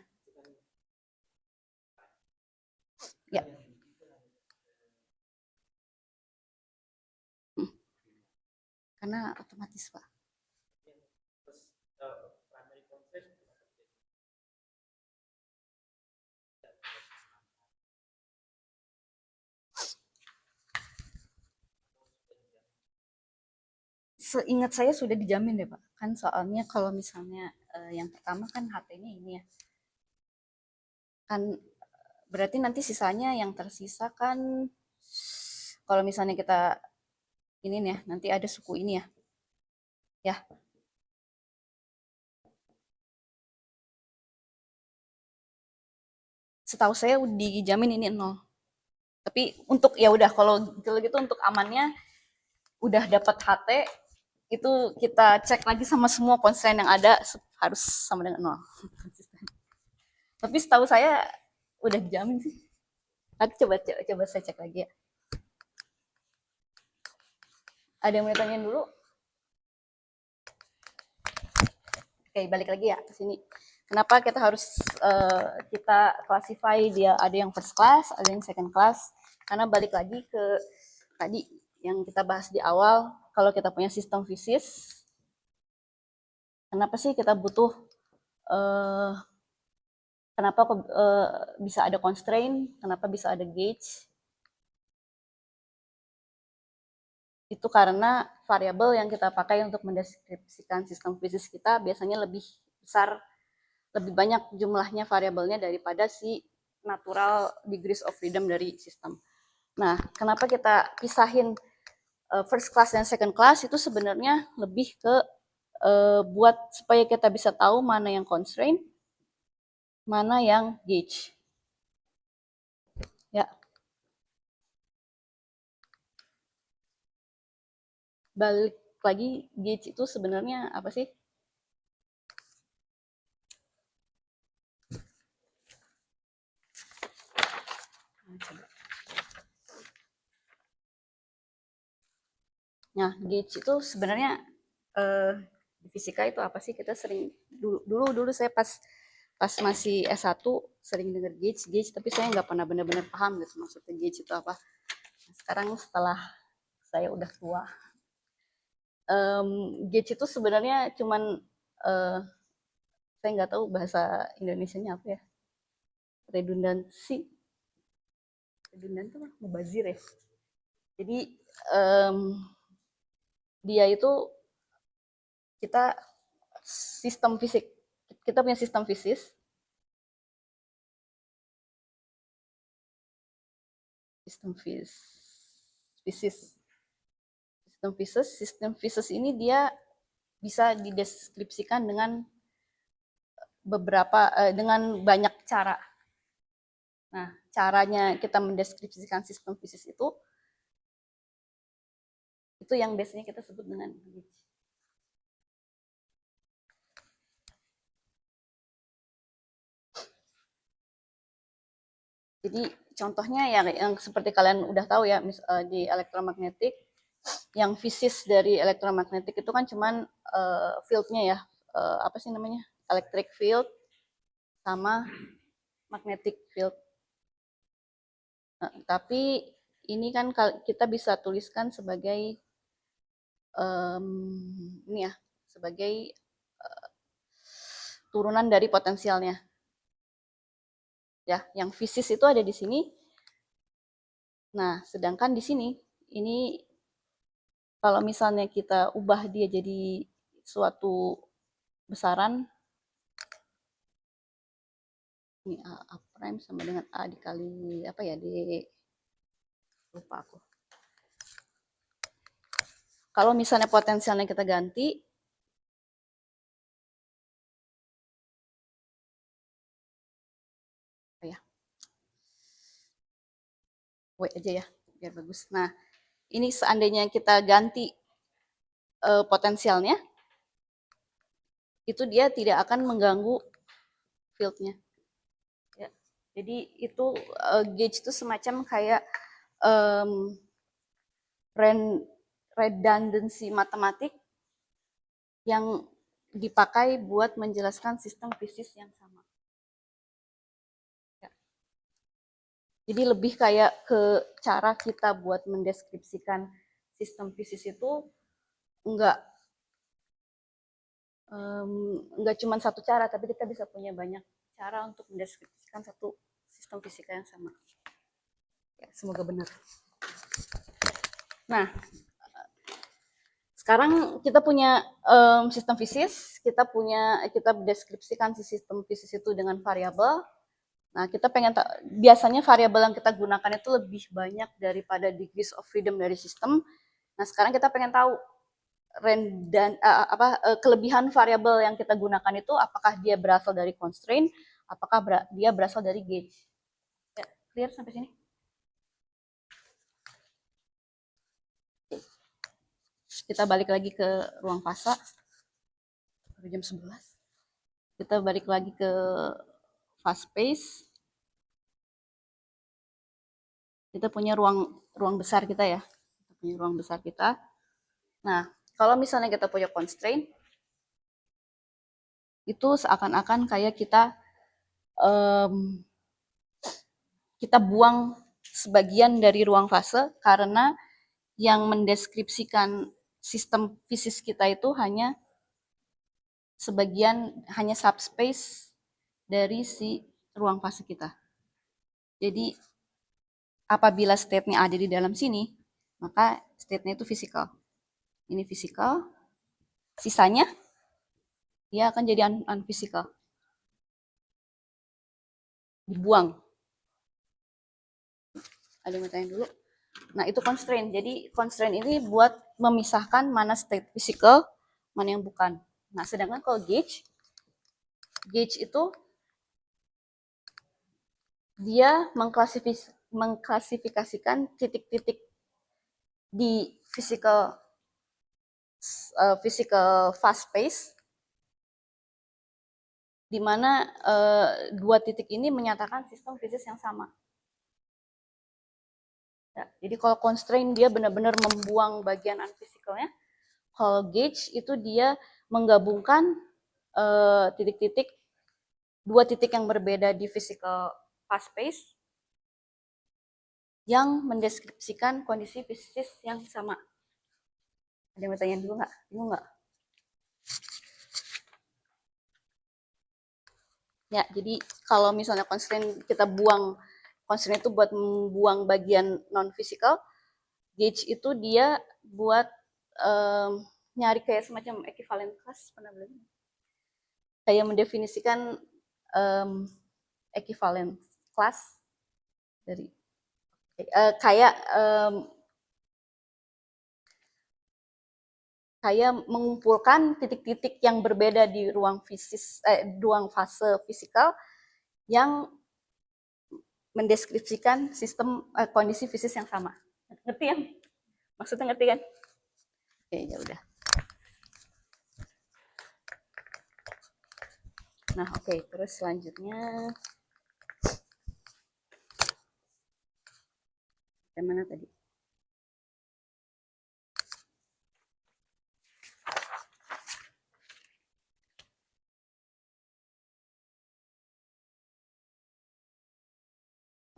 Ya. Karena otomatis, Pak. Seingat saya sudah dijamin deh Pak. Kan soalnya kalau misalnya yang pertama kan HT-nya ini ya. Kan berarti nanti sisanya yang tersisa kan kalau misalnya kita ini nih ya, nanti ada suku ini ya. Ya. Setahu saya dijamin ini 0. Tapi untuk ya udah kalau gitu untuk amannya udah dapat HT itu kita cek lagi sama semua constraint yang ada harus sama dengan 0. Tapi setahu saya udah dijamin sih. Nanti coba saya cek lagi ya. Ada yang mau ditanyain dulu? Oke, balik lagi ya ke sini. Kenapa kita harus kita classify dia ada yang first class, ada yang second class? Karena balik lagi ke tadi yang kita bahas di awal, kalau kita punya sistem fisis, kenapa sih kita butuh kenapa bisa ada constraint, kenapa bisa ada gauge? Itu karena variabel yang kita pakai untuk mendeskripsikan sistem fisis kita biasanya lebih besar, lebih banyak jumlahnya variabelnya daripada si natural degrees of freedom dari sistem. Nah, kenapa kita pisahin first class dan second class itu sebenarnya lebih ke buat supaya kita bisa tahu mana yang constraint, mana yang gauge. Ya. Balik lagi, gauge itu sebenarnya apa sih? Nah, gauge itu sebenarnya di fisika itu apa sih? Kita sering dulu saya pas masih S1 sering dengar gauge, tapi saya nggak pernah benar-benar paham gitu maksudnya gauge itu apa. Nah, sekarang setelah saya udah tua, gauge itu sebenarnya cuman saya nggak tahu bahasa Indonesianya apa ya, redundansi, redundan itu mubazir ya. Jadi dia itu kita sistem fisik, kita punya sistem fisis, sistem fisis, sistem fisis ini dia bisa dideskripsikan dengan dengan banyak cara. Nah, caranya kita mendeskripsikan sistem fisis itu yang biasanya kita sebut dengan gauge. Jadi contohnya yang seperti kalian udah tahu ya, di elektromagnetik, yang fisis dari elektromagnetik itu kan cuman fieldnya ya, apa sih namanya, electric field sama magnetic field. Nah, tapi ini kan kita bisa tuliskan sebagai ini ya, sebagai turunan dari potensialnya. Ya, yang fisis itu ada di sini. Nah, sedangkan di sini ini kalau misalnya kita ubah dia jadi suatu besaran, ini A prime sama dengan A dikali apa ya, lupa aku. Kalau misalnya potensialnya kita ganti, ya, W aja ya, biar bagus. Nah, ini seandainya kita ganti potensialnya, itu dia tidak akan mengganggu fieldnya. Ya. Jadi itu gauge itu semacam kayak redundancy matematik yang dipakai buat menjelaskan sistem fisis yang sama. Ya. Jadi lebih kayak ke cara kita buat mendeskripsikan sistem fisis itu enggak cuma satu cara, tapi kita bisa punya banyak cara untuk mendeskripsikan satu sistem fisika yang sama. Ya, semoga benar. Nah, sekarang kita punya sistem fisis, kita deskripsikan si sistem fisis itu dengan variabel. Nah, kita pengen biasanya variabel yang kita gunakan itu lebih banyak daripada degrees of freedom dari sistem. Nah, sekarang kita pengen tahu kelebihan variabel yang kita gunakan itu, apakah dia berasal dari constraint, apakah dia berasal dari gauge. Ya, clear sampai sini? Kita balik lagi ke ruang fasa. Jam 11. Kita balik lagi ke fast space. Kita punya ruang besar kita ya. Kita punya ruang besar kita. Nah, kalau misalnya kita punya constraint, itu seakan-akan kayak kita buang sebagian dari ruang fase karena yang mendeskripsikan sistem fisis kita itu hanya subspace dari si ruang fase kita. Jadi apabila state-nya ada di dalam sini, maka state-nya itu physical. Ini physical, sisanya dia akan jadi unphysical. Dibuang. Ada yang bertanya dulu? Nah, itu constraint. Jadi constraint ini buat memisahkan mana state physical, mana yang bukan. Nah, sedangkan kalau gauge itu dia mengklasifikasikan titik-titik di physical fast space, di mana dua titik ini menyatakan sistem fisis yang sama. Ya, jadi kalau constraint dia benar-benar membuang bagian unphysicalnya. Kalau gauge itu dia menggabungkan titik-titik dua titik yang berbeda di physical fast space yang mendeskripsikan kondisi fisik yang sama. Ada yang mau tanya dulu nggak? Bingung nggak? Ya, jadi kalau misalnya constraint kita buang, constraint itu buat membuang bagian non physical, gauge itu dia buat nyari kayak semacam equivalent class, pernah belum? Kayak mendefinisikan equivalent class dari kayak kayak mengumpulkan titik-titik yang berbeda di ruang ruang fase fisikal yang mendeskripsikan sistem kondisi fisik yang sama. Ngerti ya? Maksudnya ngerti kan? Oke, ya udah. Nah, oke, terus selanjutnya yang mana tadi?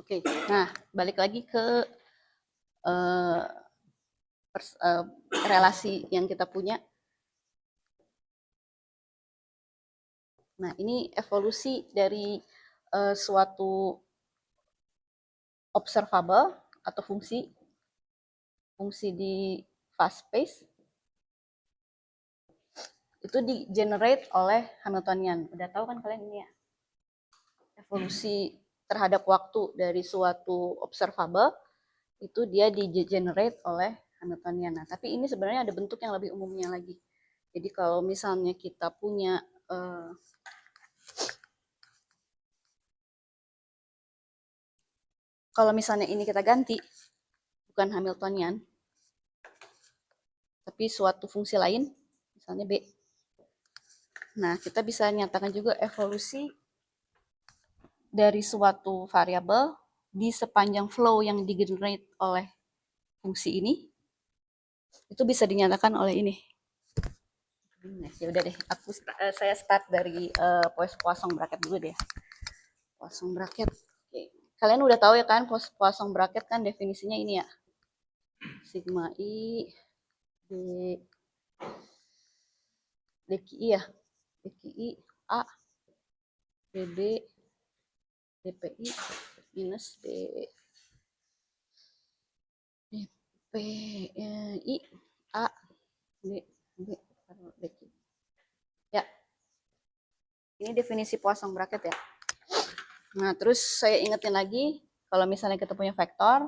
Oke, nah balik lagi ke relasi yang kita punya. Nah, ini evolusi dari suatu observable atau fungsi di fast space itu di generate oleh Hamiltonian. Udah tahu kan kalian ini ya? Evolusi terhadap waktu dari suatu observable itu dia di generate oleh Hamiltonian. Nah, tapi ini sebenarnya ada bentuk yang lebih umumnya lagi. Jadi kalau misalnya kita punya kalau misalnya ini kita ganti bukan Hamiltonian tapi suatu fungsi lain, misalnya B. Nah, kita bisa nyatakan juga evolusi dari suatu variabel di sepanjang flow yang digenerate oleh fungsi ini, itu bisa dinyatakan oleh ini. Nah, ya udah deh, saya start dari Poisson bracket dulu deh. Poisson bracket. Oke. Kalian udah tahu ya kan Poisson bracket kan definisinya ini ya. Sigma I D DQI ya. DQI A DB DPI minus DPI A D DQI. Ya. Ini definisi Poisson bracket ya. Nah, terus saya ingetin lagi, kalau misalnya kita punya vektor,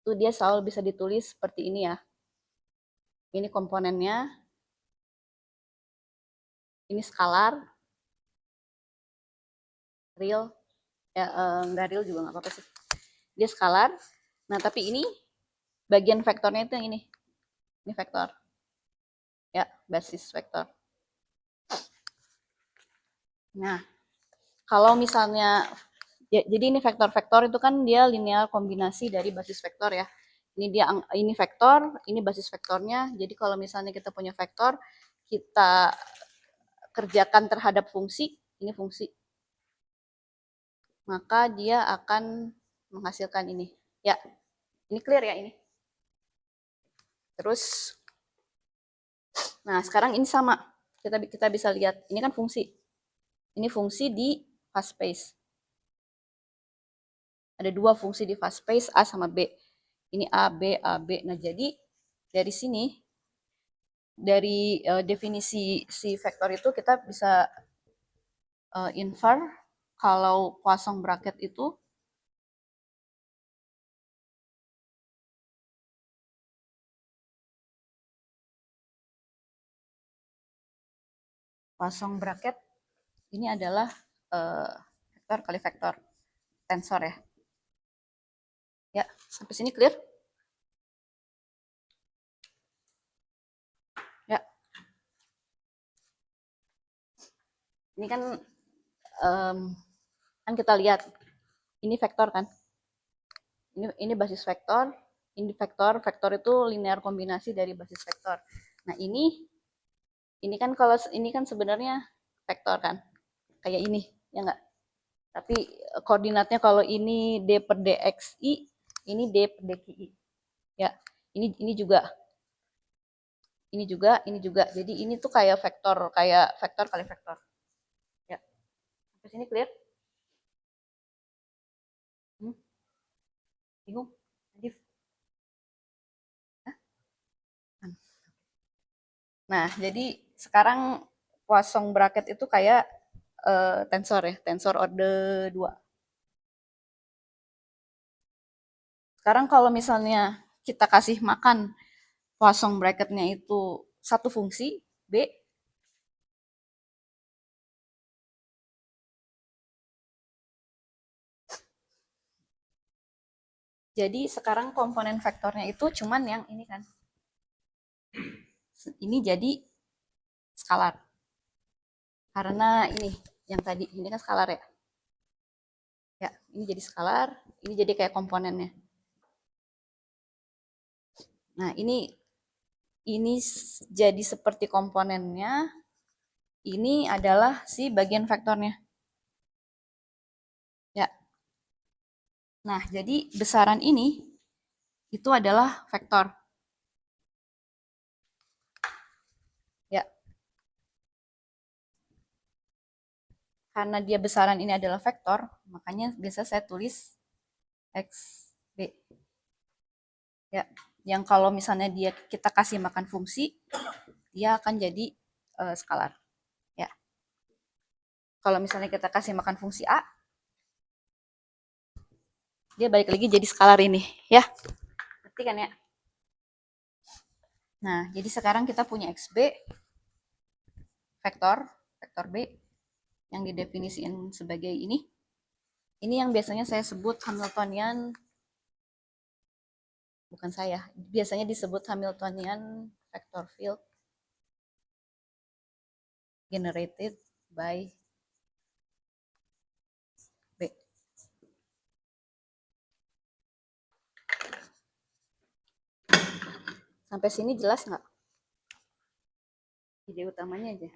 itu dia selalu bisa ditulis seperti ini ya. Ini komponennya, ini skalar, real, ya nggak real juga nggak apa-apa sih. Dia skalar. Nah, tapi ini bagian vektornya itu yang ini. Ini vektor. Ya, basis vektor. Nah, kalau misalnya ya, jadi ini vektor-vektor itu kan dia linear kombinasi dari basis vektor ya. Ini vektor, ini basis vektornya. Jadi kalau misalnya kita punya vektor, kita kerjakan terhadap fungsi, ini fungsi. Maka dia akan menghasilkan ini. Ya, ini clear ya ini. Terus nah, sekarang ini sama. Kita bisa lihat, ini kan fungsi. Ini fungsi di fast space. Ada dua fungsi di fast space, A sama B. Ini A, B, A, B. Nah, jadi dari sini, dari definisi si vektor itu kita bisa infer kalau Poisson bracket itu Poisson bracket ini adalah vektor kali vektor tensor ya. Ya, sampai sini clear? Ya. Ini kan kita lihat ini vektor kan. Ini basis vektor, ini vektor, vektor itu linear kombinasi dari basis vektor. Nah, ini kan kalau ini kan sebenarnya vektor kan, kayak ini, ya enggak? Tapi koordinatnya kalau ini D per DXI, ini D per DQI. Ya, ini juga. Ini juga, ini juga. Jadi ini tuh kayak vektor kali vektor. Ya. Sampai sini clear? Bingung? Nadif? Nah, jadi sekarang Poisson bracket itu kayak tensor ya, tensor orde 2. Sekarang kalau misalnya kita kasih makan Poisson bracketnya itu satu fungsi, B, jadi sekarang komponen vektornya itu cuman yang ini kan. Ini jadi skalar. Karena ini, yang tadi, ini kan skalar ya. Ya, ini jadi skalar, ini jadi kayak komponennya. Nah, ini jadi seperti komponennya, ini adalah si bagian vektornya. Ya. Nah, jadi besaran ini itu adalah vektor. Ya. Karena dia besaran ini adalah vektor, makanya biasa saya tulis XB. Ya, yang kalau misalnya kita kasih makan fungsi, dia akan jadi skalar. Ya. Kalau misalnya kita kasih makan fungsi A, dia balik lagi jadi skalar ini, ya. Ngerti kan ya? Nah, jadi sekarang kita punya XB vektor B yang didefinisikan sebagai ini. Ini yang biasanya saya sebut Hamiltonian, bukan saya, biasanya disebut Hamiltonian vector field generated by B. Sampai sini jelas nggak? Ide utamanya aja.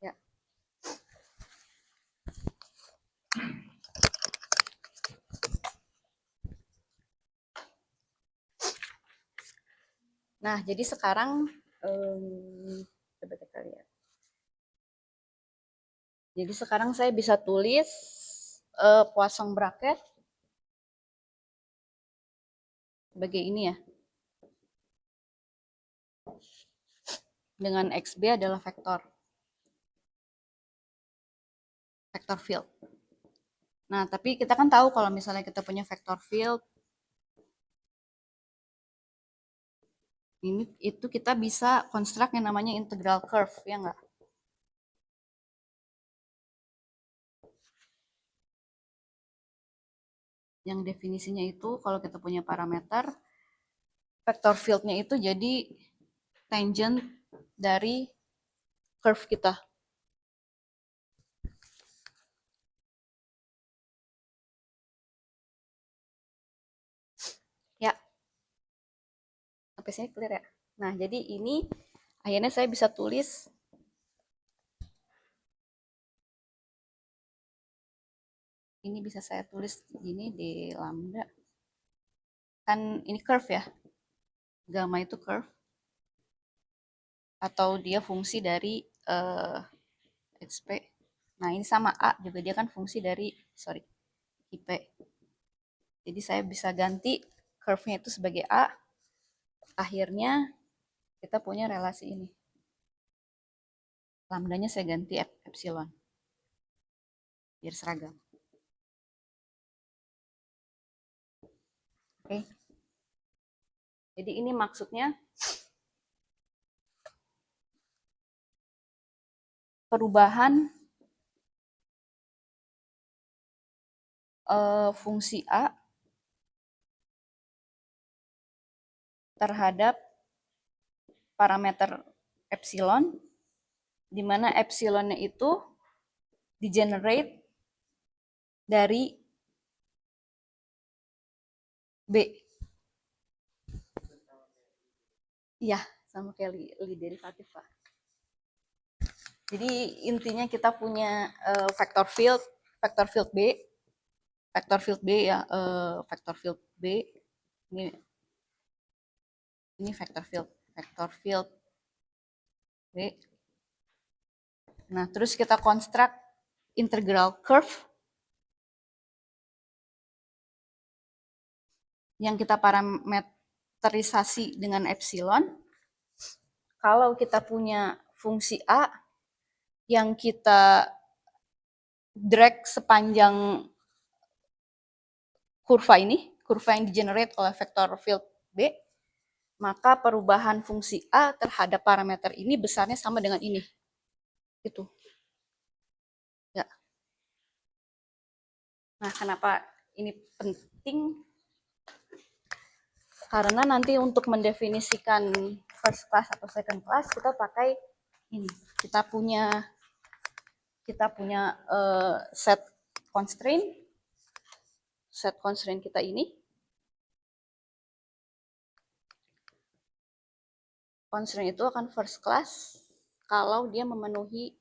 Ya. Nah, jadi sekarang coba kita lihat. Jadi sekarang saya bisa tulis Poisson bracket sebagai ini ya. Dengan XB adalah vektor field. Nah, tapi kita kan tahu kalau misalnya kita punya vector field, itu kita bisa konstruk yang namanya integral curve, ya enggak? Yang definisinya itu kalau kita punya parameter, vector field-nya itu jadi tangent dari curve kita. Ya, sampai sini clear ya? Nah, jadi ini akhirnya saya bisa tulis ini bisa saya tulis gini di lambda. Kan ini curve ya. Gamma itu curve. Atau dia fungsi dari XP. Nah, ini sama A juga dia kan fungsi dari, IP. Jadi saya bisa ganti curve-nya itu sebagai A. Akhirnya kita punya relasi ini. Lambdanya saya ganti epsilon. Biar seragam. Oke. Jadi ini maksudnya perubahan fungsi A terhadap parameter epsilon, di mana epsilonnya itu di-generate dari B. Iya, sama kayak Lie derivatif, Pak. Jadi intinya kita punya vector field B, ya, vector field B. Ini vector field B. Nah, terus kita construct integral curve yang kita parameterisasi dengan epsilon. Kalau kita punya fungsi A yang kita drag sepanjang kurva yang di-generate oleh vector field B, maka perubahan fungsi A terhadap parameter ini besarnya sama dengan ini. Gitu. Ya. Nah, kenapa ini penting? Karena nanti untuk mendefinisikan first class atau second class kita pakai ini. Kita punya set constraint kita ini. Constraint itu akan first class kalau dia memenuhi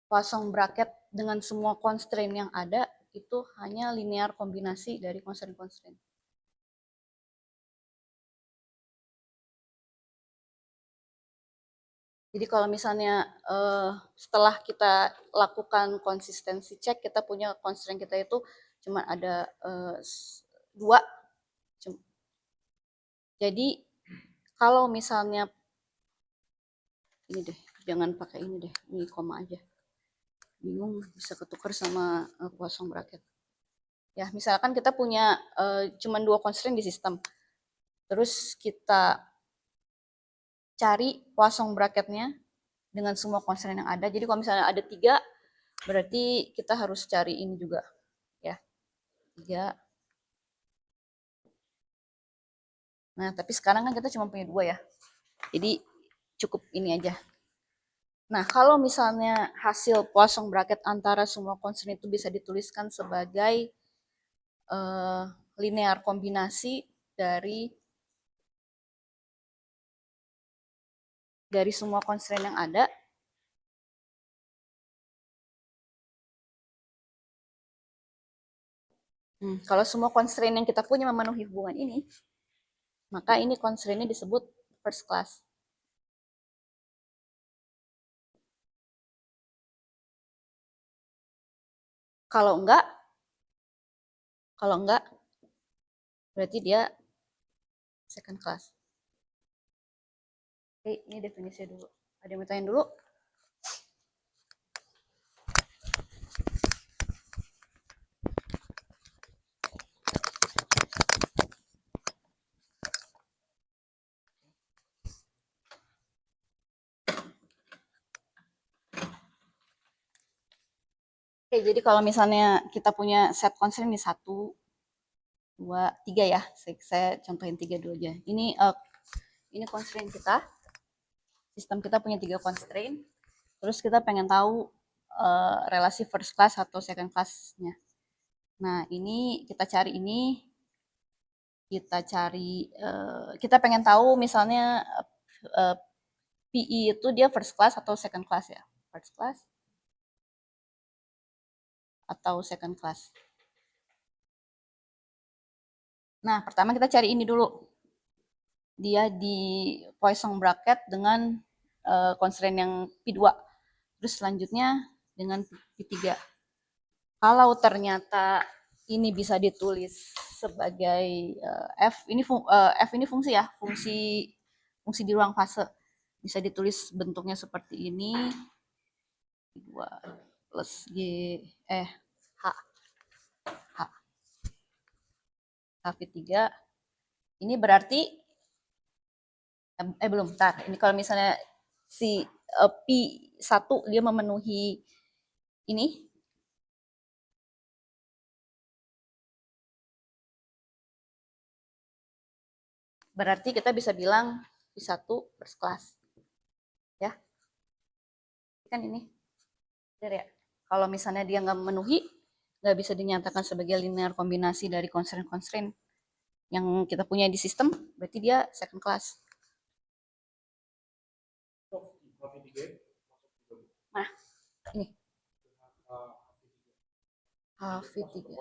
Poisson bracket dengan semua constraint yang ada itu hanya linear kombinasi dari constraint. Jadi kalau misalnya setelah kita lakukan konsistensi cek, kita punya constraint kita itu cuma ada 2. Jadi kalau misalnya ini deh, jangan pakai ini deh, ini koma aja. Bingung bisa ketukar sama Poisson bracket. Ya, misalkan kita punya cuma 2 constraint di sistem. Terus kita cari Poisson bracketnya dengan semua constraint yang ada. Jadi kalau misalnya ada 3, berarti kita harus cari ini juga. Ya, 3. Nah, tapi sekarang kan kita cuma punya 2 ya. Jadi cukup ini aja. Nah, kalau misalnya hasil Poisson bracket antara semua constraint itu bisa dituliskan sebagai linear kombinasi dari semua constraint yang ada. Kalau semua constraint yang kita punya memenuhi hubungan ini, maka ini constraint-nya disebut first class. Kalau enggak, berarti dia second class. Oke, ini definisi dulu. Ada yang mau tanya dulu? Oke, jadi kalau misalnya kita punya set constraint ini 1, 2, 3 ya. Saya contohin 3 dulu aja. Ini constraint kita. Sistem kita punya 3 constraint. Terus kita pengen tahu relasi first class atau second class-nya. Nah, ini kita cari ini. Kita pengen tahu misalnya PI itu dia first class atau second class ya. First class atau second class. Nah, pertama kita cari ini dulu. Dia di Poisson bracket dengan constraint yang P2. Terus selanjutnya dengan P3. Kalau ternyata ini bisa ditulis sebagai F ini fungsi ya, fungsi di ruang fase. Bisa ditulis bentuknya seperti ini. 2 plus G H P3. Ini berarti belum, bentar. Ini kalau misalnya si P1 dia memenuhi ini, berarti kita bisa bilang P1 first class. Ya. Kan ini. Ya. Kalau misalnya dia nggak memenuhi, nggak bisa dinyatakan sebagai linear kombinasi dari constraint-constraint yang kita punya di sistem, berarti dia second class. Nah, ini HV3.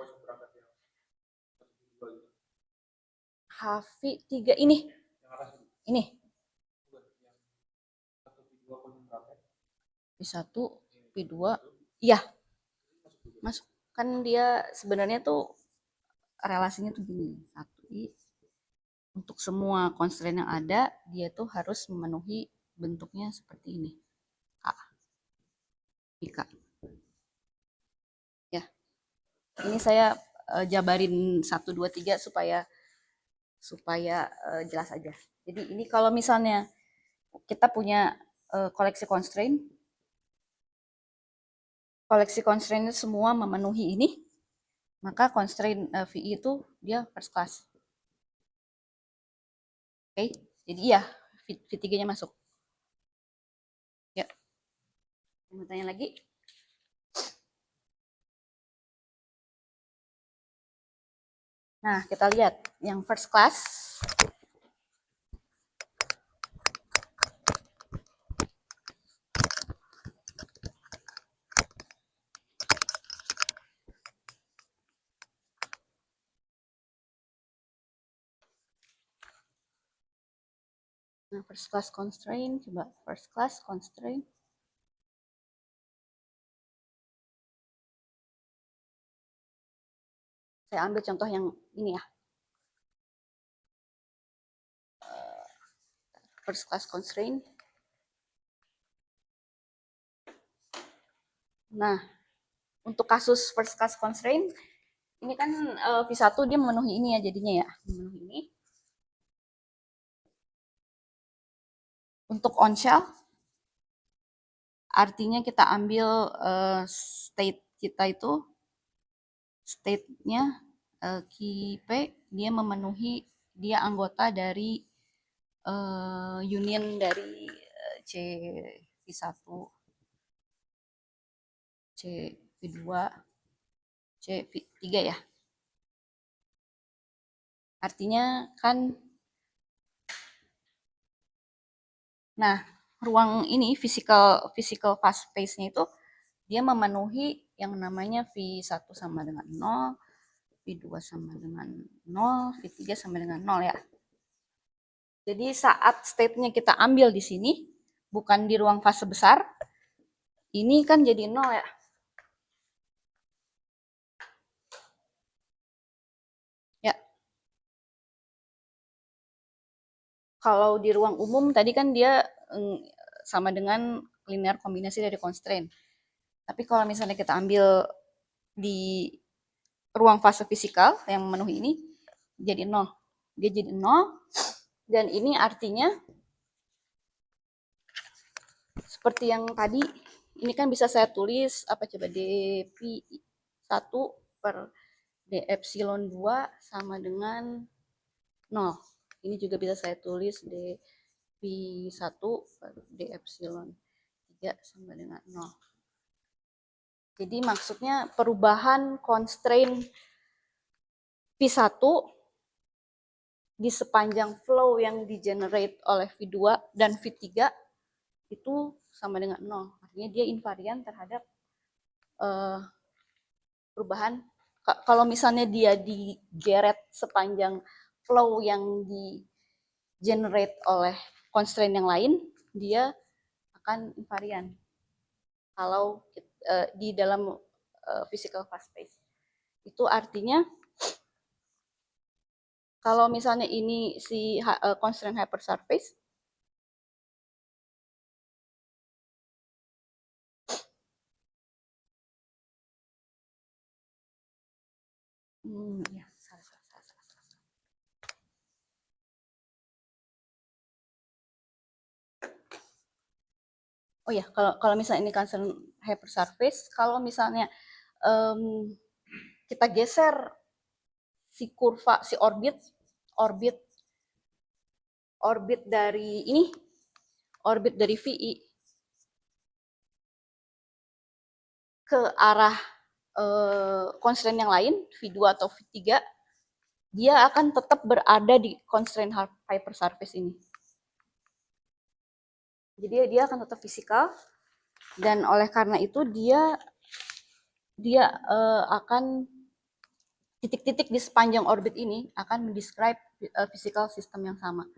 HV3 ini. Ini. P1, P2. Iya. Mas, kan dia sebenarnya tuh relasinya tuh gini. 1I untuk semua constraint yang ada, dia tuh harus memenuhi bentuknya seperti ini. A. Ika. Ya. Ini saya jabarin 1 2 3 supaya jelas aja. Jadi ini kalau misalnya kita punya koleksi constraint semua memenuhi ini, maka constraint VI itu dia first class. Oke, jadi iya V3-nya masuk. Ya. Mau tanya lagi? Nah, kita lihat yang first class. Nah, first class constraint, coba first class constraint. Saya ambil contoh yang ini ya. First class constraint. Nah, untuk kasus first class constraint, ini kan V1 dia memenuhi ini ya jadinya ya. Memenuhi ini. Untuk on shell, artinya kita ambil state kita itu, state-nya key P, dia memenuhi, dia anggota dari union dari C V1, C V2, C V3 ya. Artinya kan, nah ruang ini physical fast space-nya itu dia memenuhi yang namanya V1 sama dengan 0, V2 sama dengan 0, V3 sama dengan 0 ya. Jadi saat state-nya kita ambil di sini, bukan di ruang fase besar, ini kan jadi 0 ya. Ya. Kalau di ruang umum tadi kan dia sama dengan linear kombinasi dari constraint. Tapi kalau misalnya kita ambil di ruang fase fisikal yang memenuhi ini, jadi 0. Dia jadi 0, dan ini artinya seperti yang tadi, ini kan bisa saya tulis apa coba, dp1 per d epsilon 2 sama dengan 0. Ini juga bisa saya tulis dp1 per d epsilon 3 sama dengan 0. Jadi maksudnya perubahan constraint P1 di sepanjang flow yang di-generate oleh V2 dan V3 itu sama dengan 0. Artinya dia invarian terhadap perubahan. Kalau misalnya dia digeret sepanjang flow yang di-generate oleh constraint yang lain, dia akan invarian. Kalau di dalam physical fast space. Itu artinya kalau misalnya ini si constraint hypersurface, ya, salah. Oh ya, kalau misalnya ini concern hypersurface, kalau misalnya kita geser si kurva, si orbit dari ini, orbit dari VI ke arah constraint yang lain, V2 atau V3, dia akan tetap berada di constraint hypersurface ini. Jadi dia akan tetap fisikal, dan oleh karena itu dia akan titik-titik di sepanjang orbit ini akan mendescribe physical system yang sama.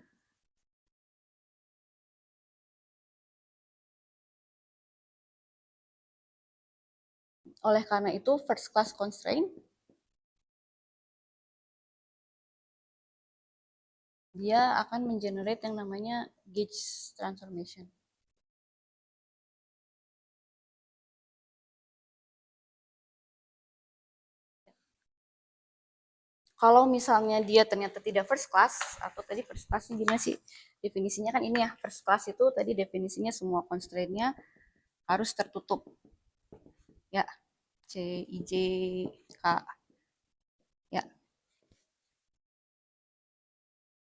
Oleh karena itu, first class constraint dia akan mengenerate yang namanya gauge transformation. Kalau misalnya dia ternyata tidak first class, atau tadi first class gimana sih? Definisinya kan ini ya, first class itu tadi definisinya semua constraint-nya harus tertutup. Ya, C, I, J, K. Ya.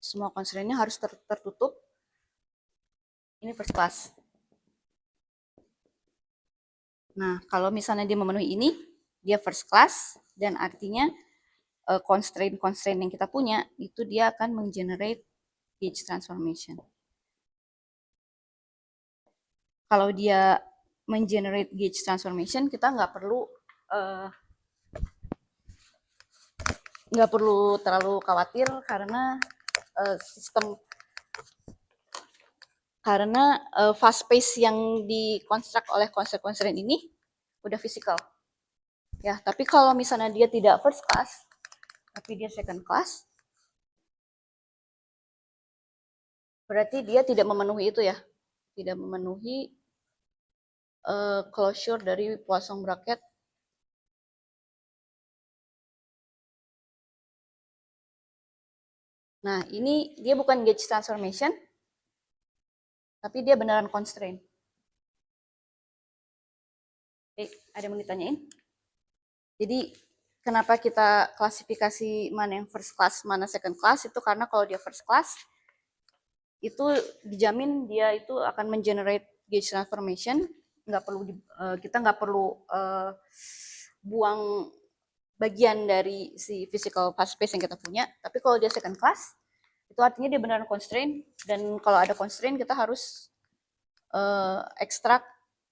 Semua constraint-nya harus tertutup. Ini first class. Nah, kalau misalnya dia memenuhi ini, dia first class, dan artinya constraint-constraint yang kita punya, itu dia akan menggenerate gauge transformation. Kalau dia menggenerate gauge transformation, kita nggak perlu terlalu khawatir karena fast space yang dikonstruk oleh constraint ini udah fisikal. Ya, tapi kalau misalnya dia tidak first class, tapi dia second class, berarti dia tidak memenuhi itu ya, tidak memenuhi closure dari Poisson bracket. Nah, ini dia bukan gauge transformation, tapi dia beneran constraint. Ada yang mau ditanyain? Jadi, kenapa kita klasifikasi mana yang first class, mana second class, itu karena kalau dia first class, itu dijamin dia itu akan mengenerate gauge transformation, kita nggak perlu buang bagian dari si physical fast space yang kita punya. Tapi kalau dia second class, itu artinya dia benar constraint, dan kalau ada constraint kita harus ekstrak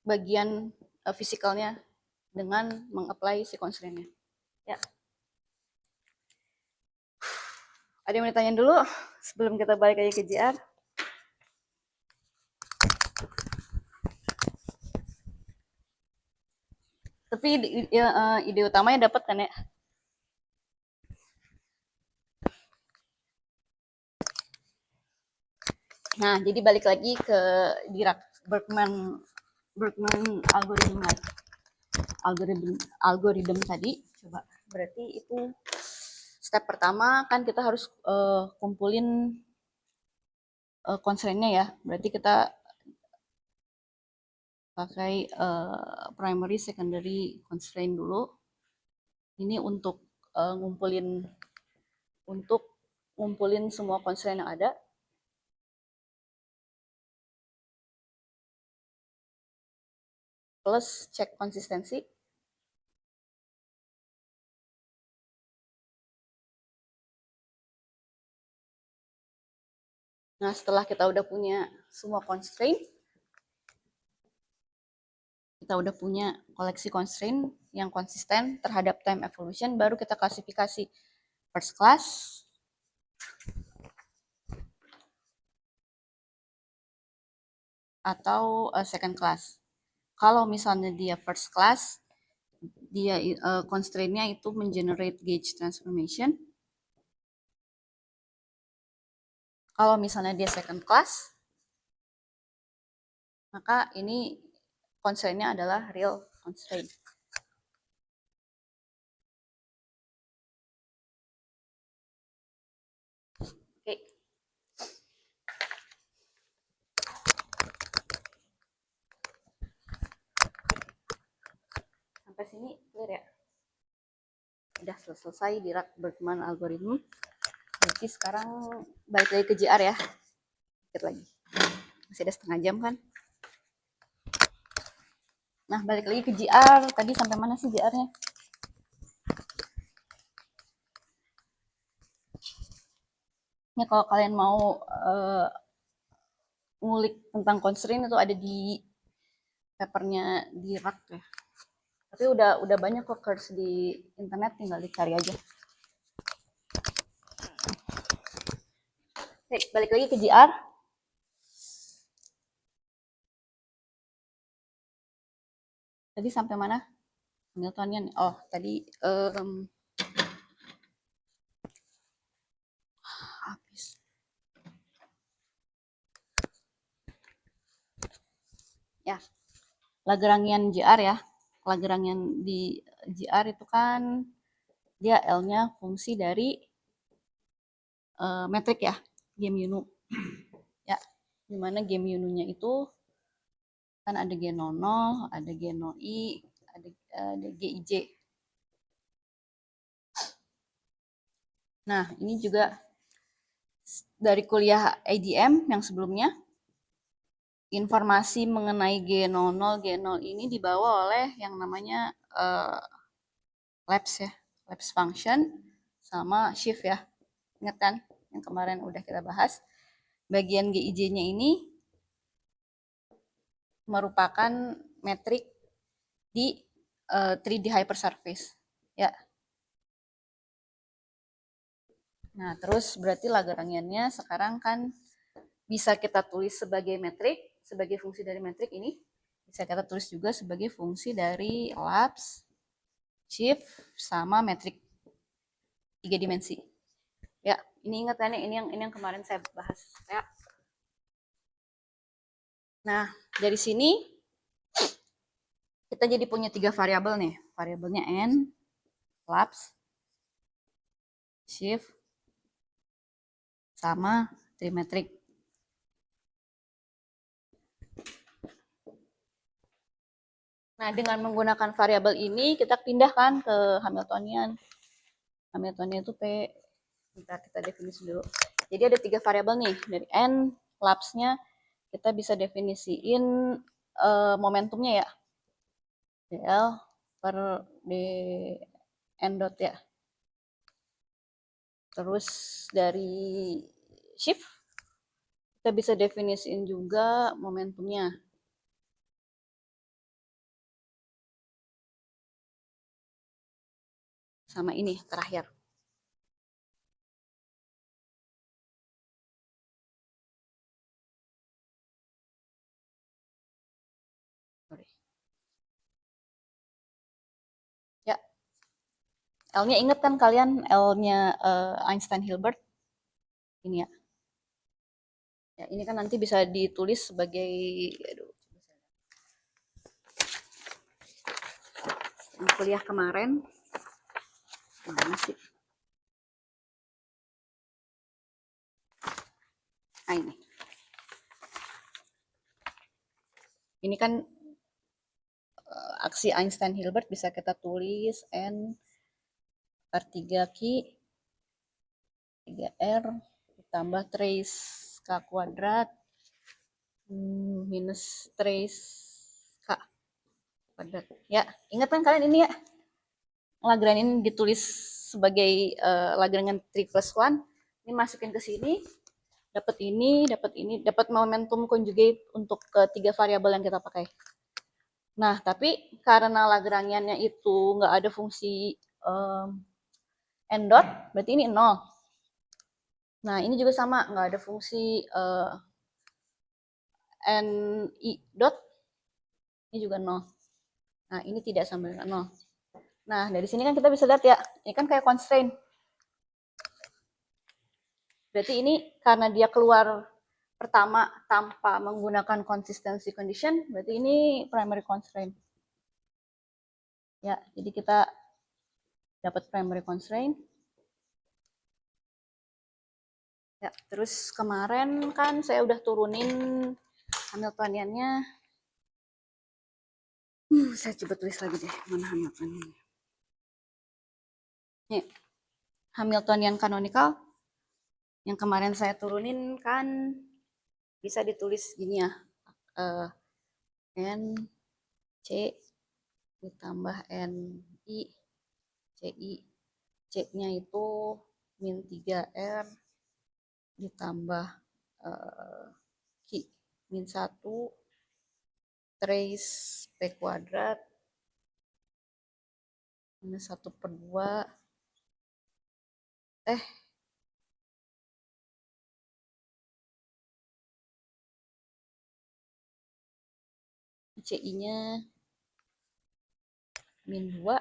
bagian fisikalnya dengan mengapply si constraintnya. Ya. Ada yang mau ditanya dulu sebelum kita balik lagi ke JR? Tapi ide utamanya dapat kan ya? Nah, jadi balik lagi ke Dirac-Bergman algorithm tadi. Coba, berarti itu step pertama kan kita harus kumpulin constraint-nya ya. Berarti kita pakai primary, secondary constraint dulu. Ini untuk ngumpulin semua constraint yang ada. Plus cek konsistensi. Nah, setelah kita udah punya semua constraint, kita udah punya koleksi constraint yang konsisten terhadap time evolution, baru kita klasifikasi first class atau second class. Kalau misalnya dia first class, dia constraint-nya itu mengenerate gauge transformation. Kalau misalnya dia second class, maka ini constraint-nya adalah real constraint. Oke. Sampai sini clear ya? Udah selesai Dirac-Bergman algorithm. Jadi sekarang balik lagi ke JR ya. Dikit lagi. Masih ada setengah jam kan? Nah, balik lagi ke JR. Tadi sampai mana sih JR-nya? Ya kalau kalian mau ngulik tentang constraint itu ada di papernya di rak ya. Tapi udah banyak kok course di internet, tinggal dicari aja. Oke, balik lagi ke GR. Tadi sampai mana? Hamiltonian. Oh, tadi habis. Ya, Lagrangian GR ya. Lagrangian di GR itu kan dia L-nya fungsi dari metrik ya, G-mu. Ya, dimana G-mu-nya itu kan ada G00, ada G0i, ada GIJ. Nah, ini juga dari kuliah ADM yang sebelumnya, informasi mengenai G00, G0 ini dibawa oleh yang namanya labs ya, labs function sama shift ya. Ingat kan yang kemarin udah kita bahas. Bagian GIJ-nya ini merupakan metrik di 3D hypersurface ya. Nah, terus berarti Lagrangiannya sekarang kan bisa kita tulis sebagai metrik, sebagai fungsi dari metrik ini. Bisa kita tulis juga sebagai fungsi dari labs, shift, sama metrik 3 dimensi. Ya, ini ingat kan ini yang kemarin saya bahas ya. Nah, dari sini kita jadi punya 3 variabel nih. Variabelnya n, labs, shift, sama trimetrik. Nah, dengan menggunakan variabel ini kita pindahkan ke Hamiltonian. Hamiltonian itu P. Bentar, kita definisi dulu. Jadi ada 3 variabel nih. Dari n, labs-nya kita bisa definisiin momentumnya ya. dl per d n dot ya. Terus dari shift kita bisa definisiin juga momentumnya. Sama ini terakhir. Ya. L-nya inget kan kalian L-nya Einstein-Hilbert? Ini ya. Ya, ini kan nanti bisa ditulis sebagai kuliah kemarin. Mana sih? Nah, ini. Ini kan aksi Einstein-Hilbert bisa kita tulis N per 3Q 3R ditambah trace K kuadrat minus trace K kuadrat. Ya, ingat kan kalian ini ya? Lagrangian ini ditulis sebagai Lagrangian 3+1. Ini masukin ke sini, dapat ini, dapat momentum conjugate untuk ketiga variabel yang kita pakai. Nah, tapi karena Lagrangiannya itu nggak ada fungsi n dot, berarti ini 0. Nah, ini juga sama, nggak ada fungsi n i dot, ini juga 0. Nah, ini tidak sama dengan 0. Nah, dari sini kan kita bisa lihat ya, ini kan kayak constraint. Berarti ini karena dia keluar pertama tanpa menggunakan consistency condition, berarti ini primary constraint. Ya, jadi kita dapat primary constraint. Ya, terus kemarin kan saya udah turunin Hamiltoniannya. Saya coba tulis lagi deh, mana Hamiltoniannya. Nih, Hamiltonian canonical yang kemarin saya turunin kan bisa ditulis gini ya. N C ditambah N I C I C-nya itu min 3R ditambah Q min 1 trace P kuadrat minus 1/2 CI-nya min 2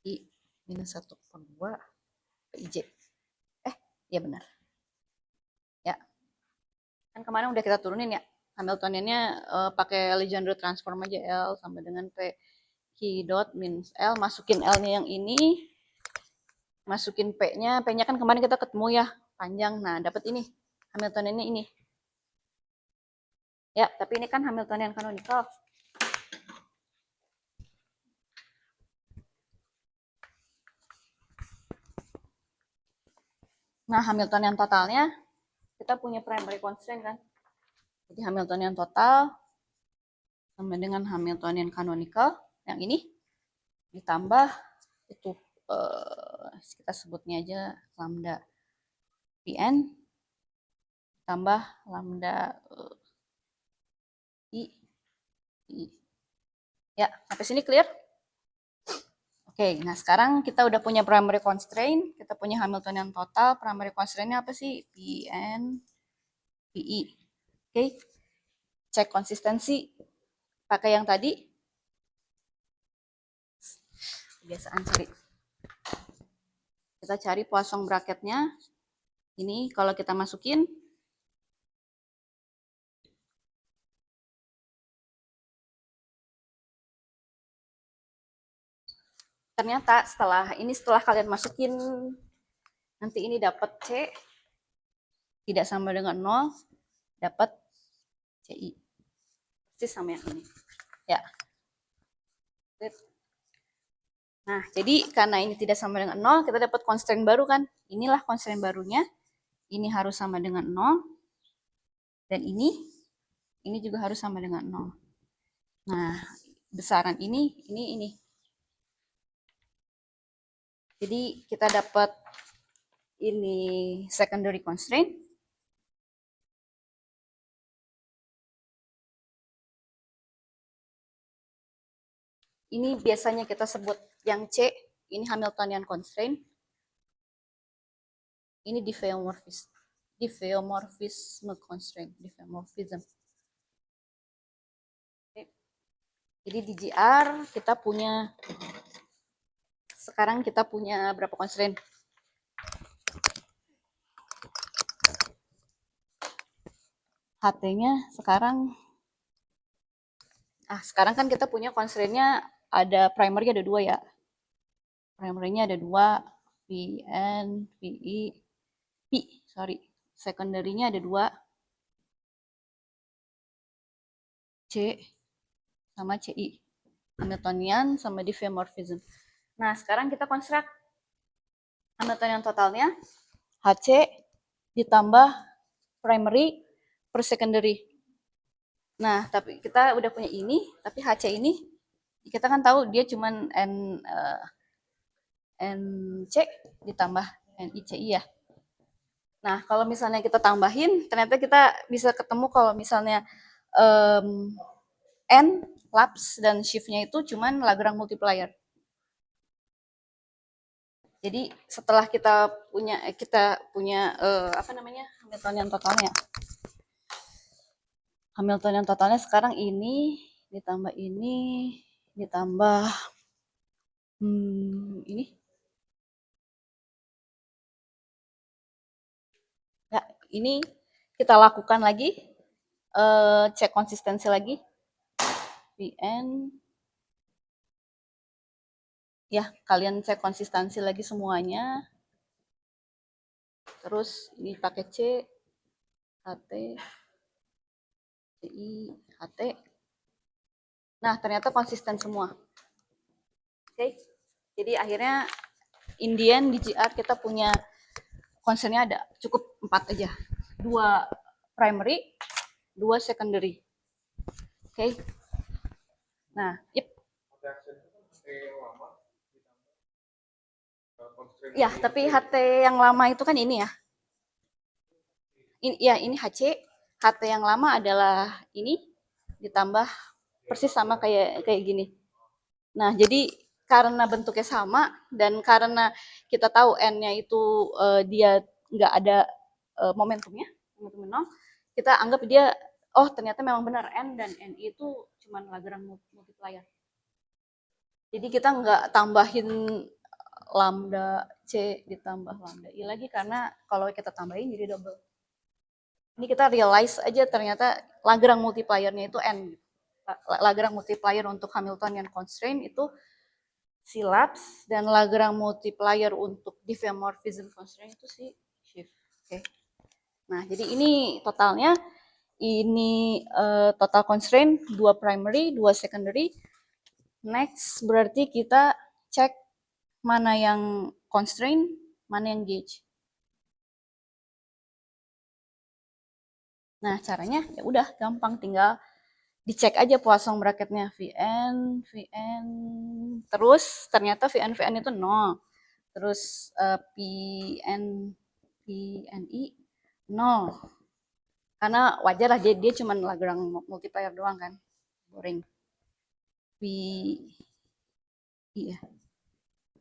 I minus 1/2 PIJ. Ya benar. Ya. Kan kemarin udah kita turunin ya. Hamiltoniannya pakai Legendre transform aja L sama dengan P Q dot minus L. Masukin L-nya yang ini. Masukin P-nya. P-nya kan kemarin kita ketemu ya. Panjang. Nah, dapat ini. Hamiltoniannya ini. Ya, tapi ini kan Hamiltonian canonical. Nah, Hamiltonian totalnya kita punya primary constraint kan. Jadi Hamiltonian total sama dengan Hamiltonian canonical yang ini ditambah itu kita sebutnya aja lambda Pn tambah lambda I. Ya, sampai sini clear? Oke, nah sekarang kita udah punya primary constraint, kita punya Hamiltonian total, primary constraint-nya apa sih? Pn, Pi. Oke, cek konsistensi. Pakai yang tadi. Kebiasaan cari. Kita cari Poisson bracketnya. Ini kalau kita masukin, ternyata setelah kalian masukin, nanti ini dapat C tidak sama dengan 0, dapat CI. Persis sama yang ini. Ya. Nah, jadi karena ini tidak sama dengan 0, kita dapat constraint baru kan? Inilah constraint barunya. Ini harus sama dengan 0. Dan ini juga harus sama dengan 0. Nah, besaran ini. Jadi kita dapat ini secondary constraint. Ini biasanya kita sebut yang C, ini Hamiltonian constraint. Ini diffeomorphism constraint, diffeomorphism. Jadi di GR kita punya, sekarang kita punya berapa constraint? HT-nya sekarang kan kita punya constraint-nya ada primary ada 2 ya. Primary-nya ada 2, Pn, Pi, secondary-nya ada 2, C sama Ci. Hamiltonian sama diffeomorphism. Nah, sekarang kita construct Hamiltonian totalnya Hc ditambah primary per secondary. Nah, tapi kita udah punya ini, tapi Hc ini kita kan tahu dia cuman Nc ditambah Nici ya. Nah, kalau misalnya kita tambahin, ternyata kita bisa ketemu kalau misalnya N, laps, dan shift-nya itu cuman Lagrange multiplier. Jadi setelah kita punya Hamiltonian totalnya. Hamiltonian totalnya sekarang ini ditambah ini ditambah ini. Ya, ini kita lakukan lagi cek konsistensi lagi. Pn ya, kalian cek konsistensi lagi semuanya. Terus ini pakai C, HT, CI, HT. Nah, ternyata konsisten semua. Oke. Jadi akhirnya Indian di GR kita punya concernnya ada cukup 4 aja. 2 primary, 2 secondary. Oke. Nah, Ya, tapi HT yang lama itu kan ini ya. Ini ya, ini HC. HT yang lama adalah ini ditambah persis sama kayak kayak gini. Nah, jadi karena bentuknya sama dan karena kita tahu n-nya itu dia nggak ada momentumnya, momentum nol, kita anggap dia oh ternyata memang benar n dan n itu cuma Lagrange multiplier. Jadi kita nggak tambahin lambda c ditambah lambda i lagi karena kalau kita tambahin jadi double. Ini kita realize aja ternyata Lagrange multipliernya itu n. Lagrange multiplier untuk Hamiltonian constraint itu si lapse dan Lagrange multiplier untuk diffeomorphism constraint itu si shift. Oke. Nah, jadi ini totalnya ini total constraint 2 primary, 2 secondary. Next berarti kita cek mana yang constraint, mana yang gauge. Nah, caranya ya udah gampang, tinggal dicek aja Poisson bracketnya Vn, Vn, terus ternyata Vn itu 0. Terus Pn, Pni 0. Karena wajar lah dia cuma Lagrange multiplier doang kan. Boring. V, iya.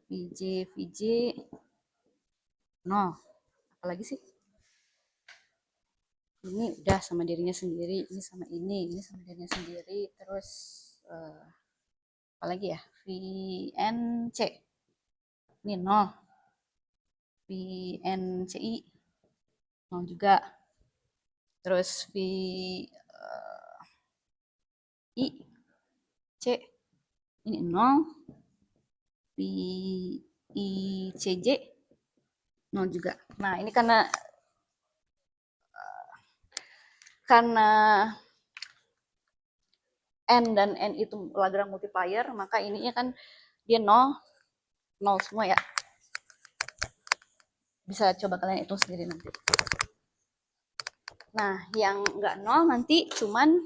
Vj 0. Apalagi sih? Ini udah sama dirinya sendiri, ini sama ini sama dirinya sendiri, terus apalagi ya, VNC ini 0, VNCI 0 juga, terus VI C ini 0, VICJ 0 juga. Nah ini karena N dan N itu Lagrange multiplier, maka ininya kan dia 0, 0 semua ya. Bisa coba kalian hitung sendiri nanti. Nah, yang enggak 0 nanti cuman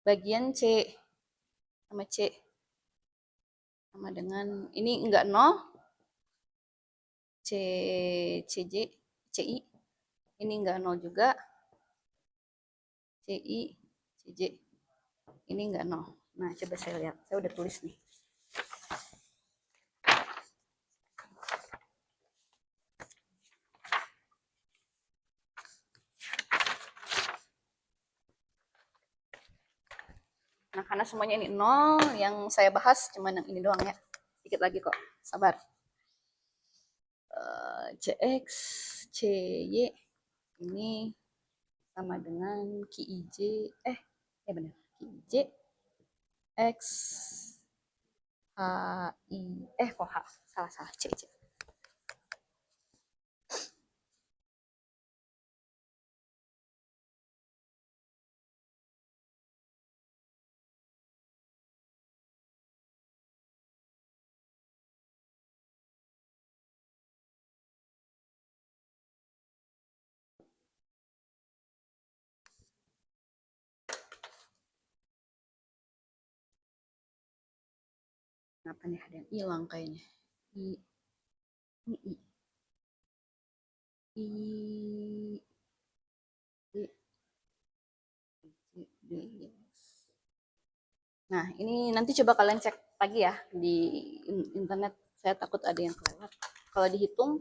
bagian C sama C. Sama dengan ini enggak 0, C, CJ, CI. Ini enggak 0 juga. CI, CJ. Ini enggak 0. Nah, coba saya lihat. Saya udah tulis nih. Nah, karena semuanya ini 0, yang saya bahas cuma yang ini doang ya. Dikit lagi kok, sabar. CX, CY, ini sama dengan QIJ, ya benar, QIJ, X, HI, kok H, salah, CC. Kenapa nih ada yang hilang kayaknya? I, ini I, I, D, Nah, ini nanti coba kalian cek lagi ya di internet. Saya takut ada yang kelewat. Kalau dihitung,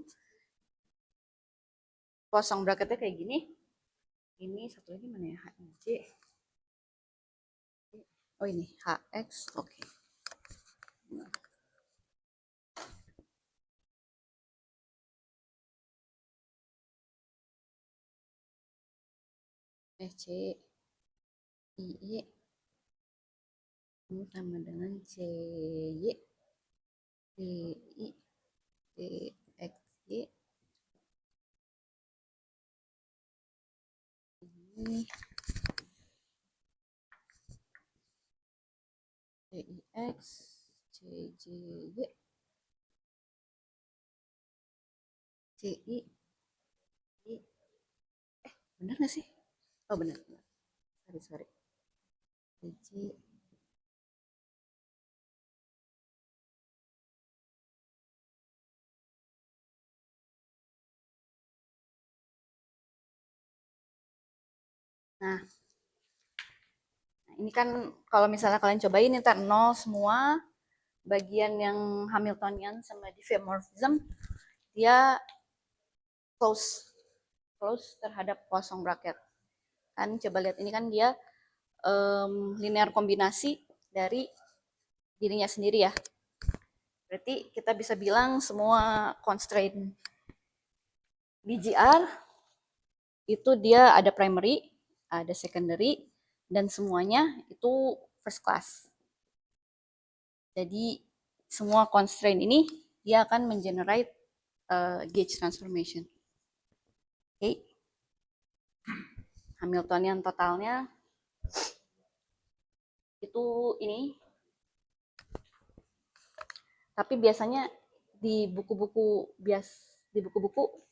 kosong bracketnya kayak gini. Ini satu lagi mana ya? HIJ. Oh ini, HX. Oke. C, I, ini sama dengan CY, DI, DXY. Ini CIX, CJY, CI, benar nggak sih? Oh benar, sorry. CJ, Nah, ini kan kalau misalnya kalian cobain ntar nol semua, bagian yang Hamiltonian sama diffeomorphism dia close terhadap kosong bracket. Kan coba lihat ini kan dia linear kombinasi dari dirinya sendiri ya. Berarti kita bisa bilang semua constraint BGR itu dia ada primary, ada secondary, dan semuanya itu first class. Jadi semua constraint ini dia akan mengenerate gauge transformation. Oke. Hamiltonian totalnya itu ini. Tapi biasanya di buku-buku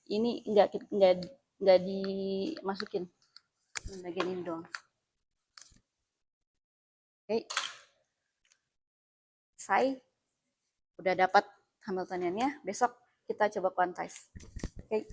ini nggak dimasukin bagian ini doang. Oke. Selesai. Udah dapat Hamiltoniannya, besok kita coba quantize. Oke.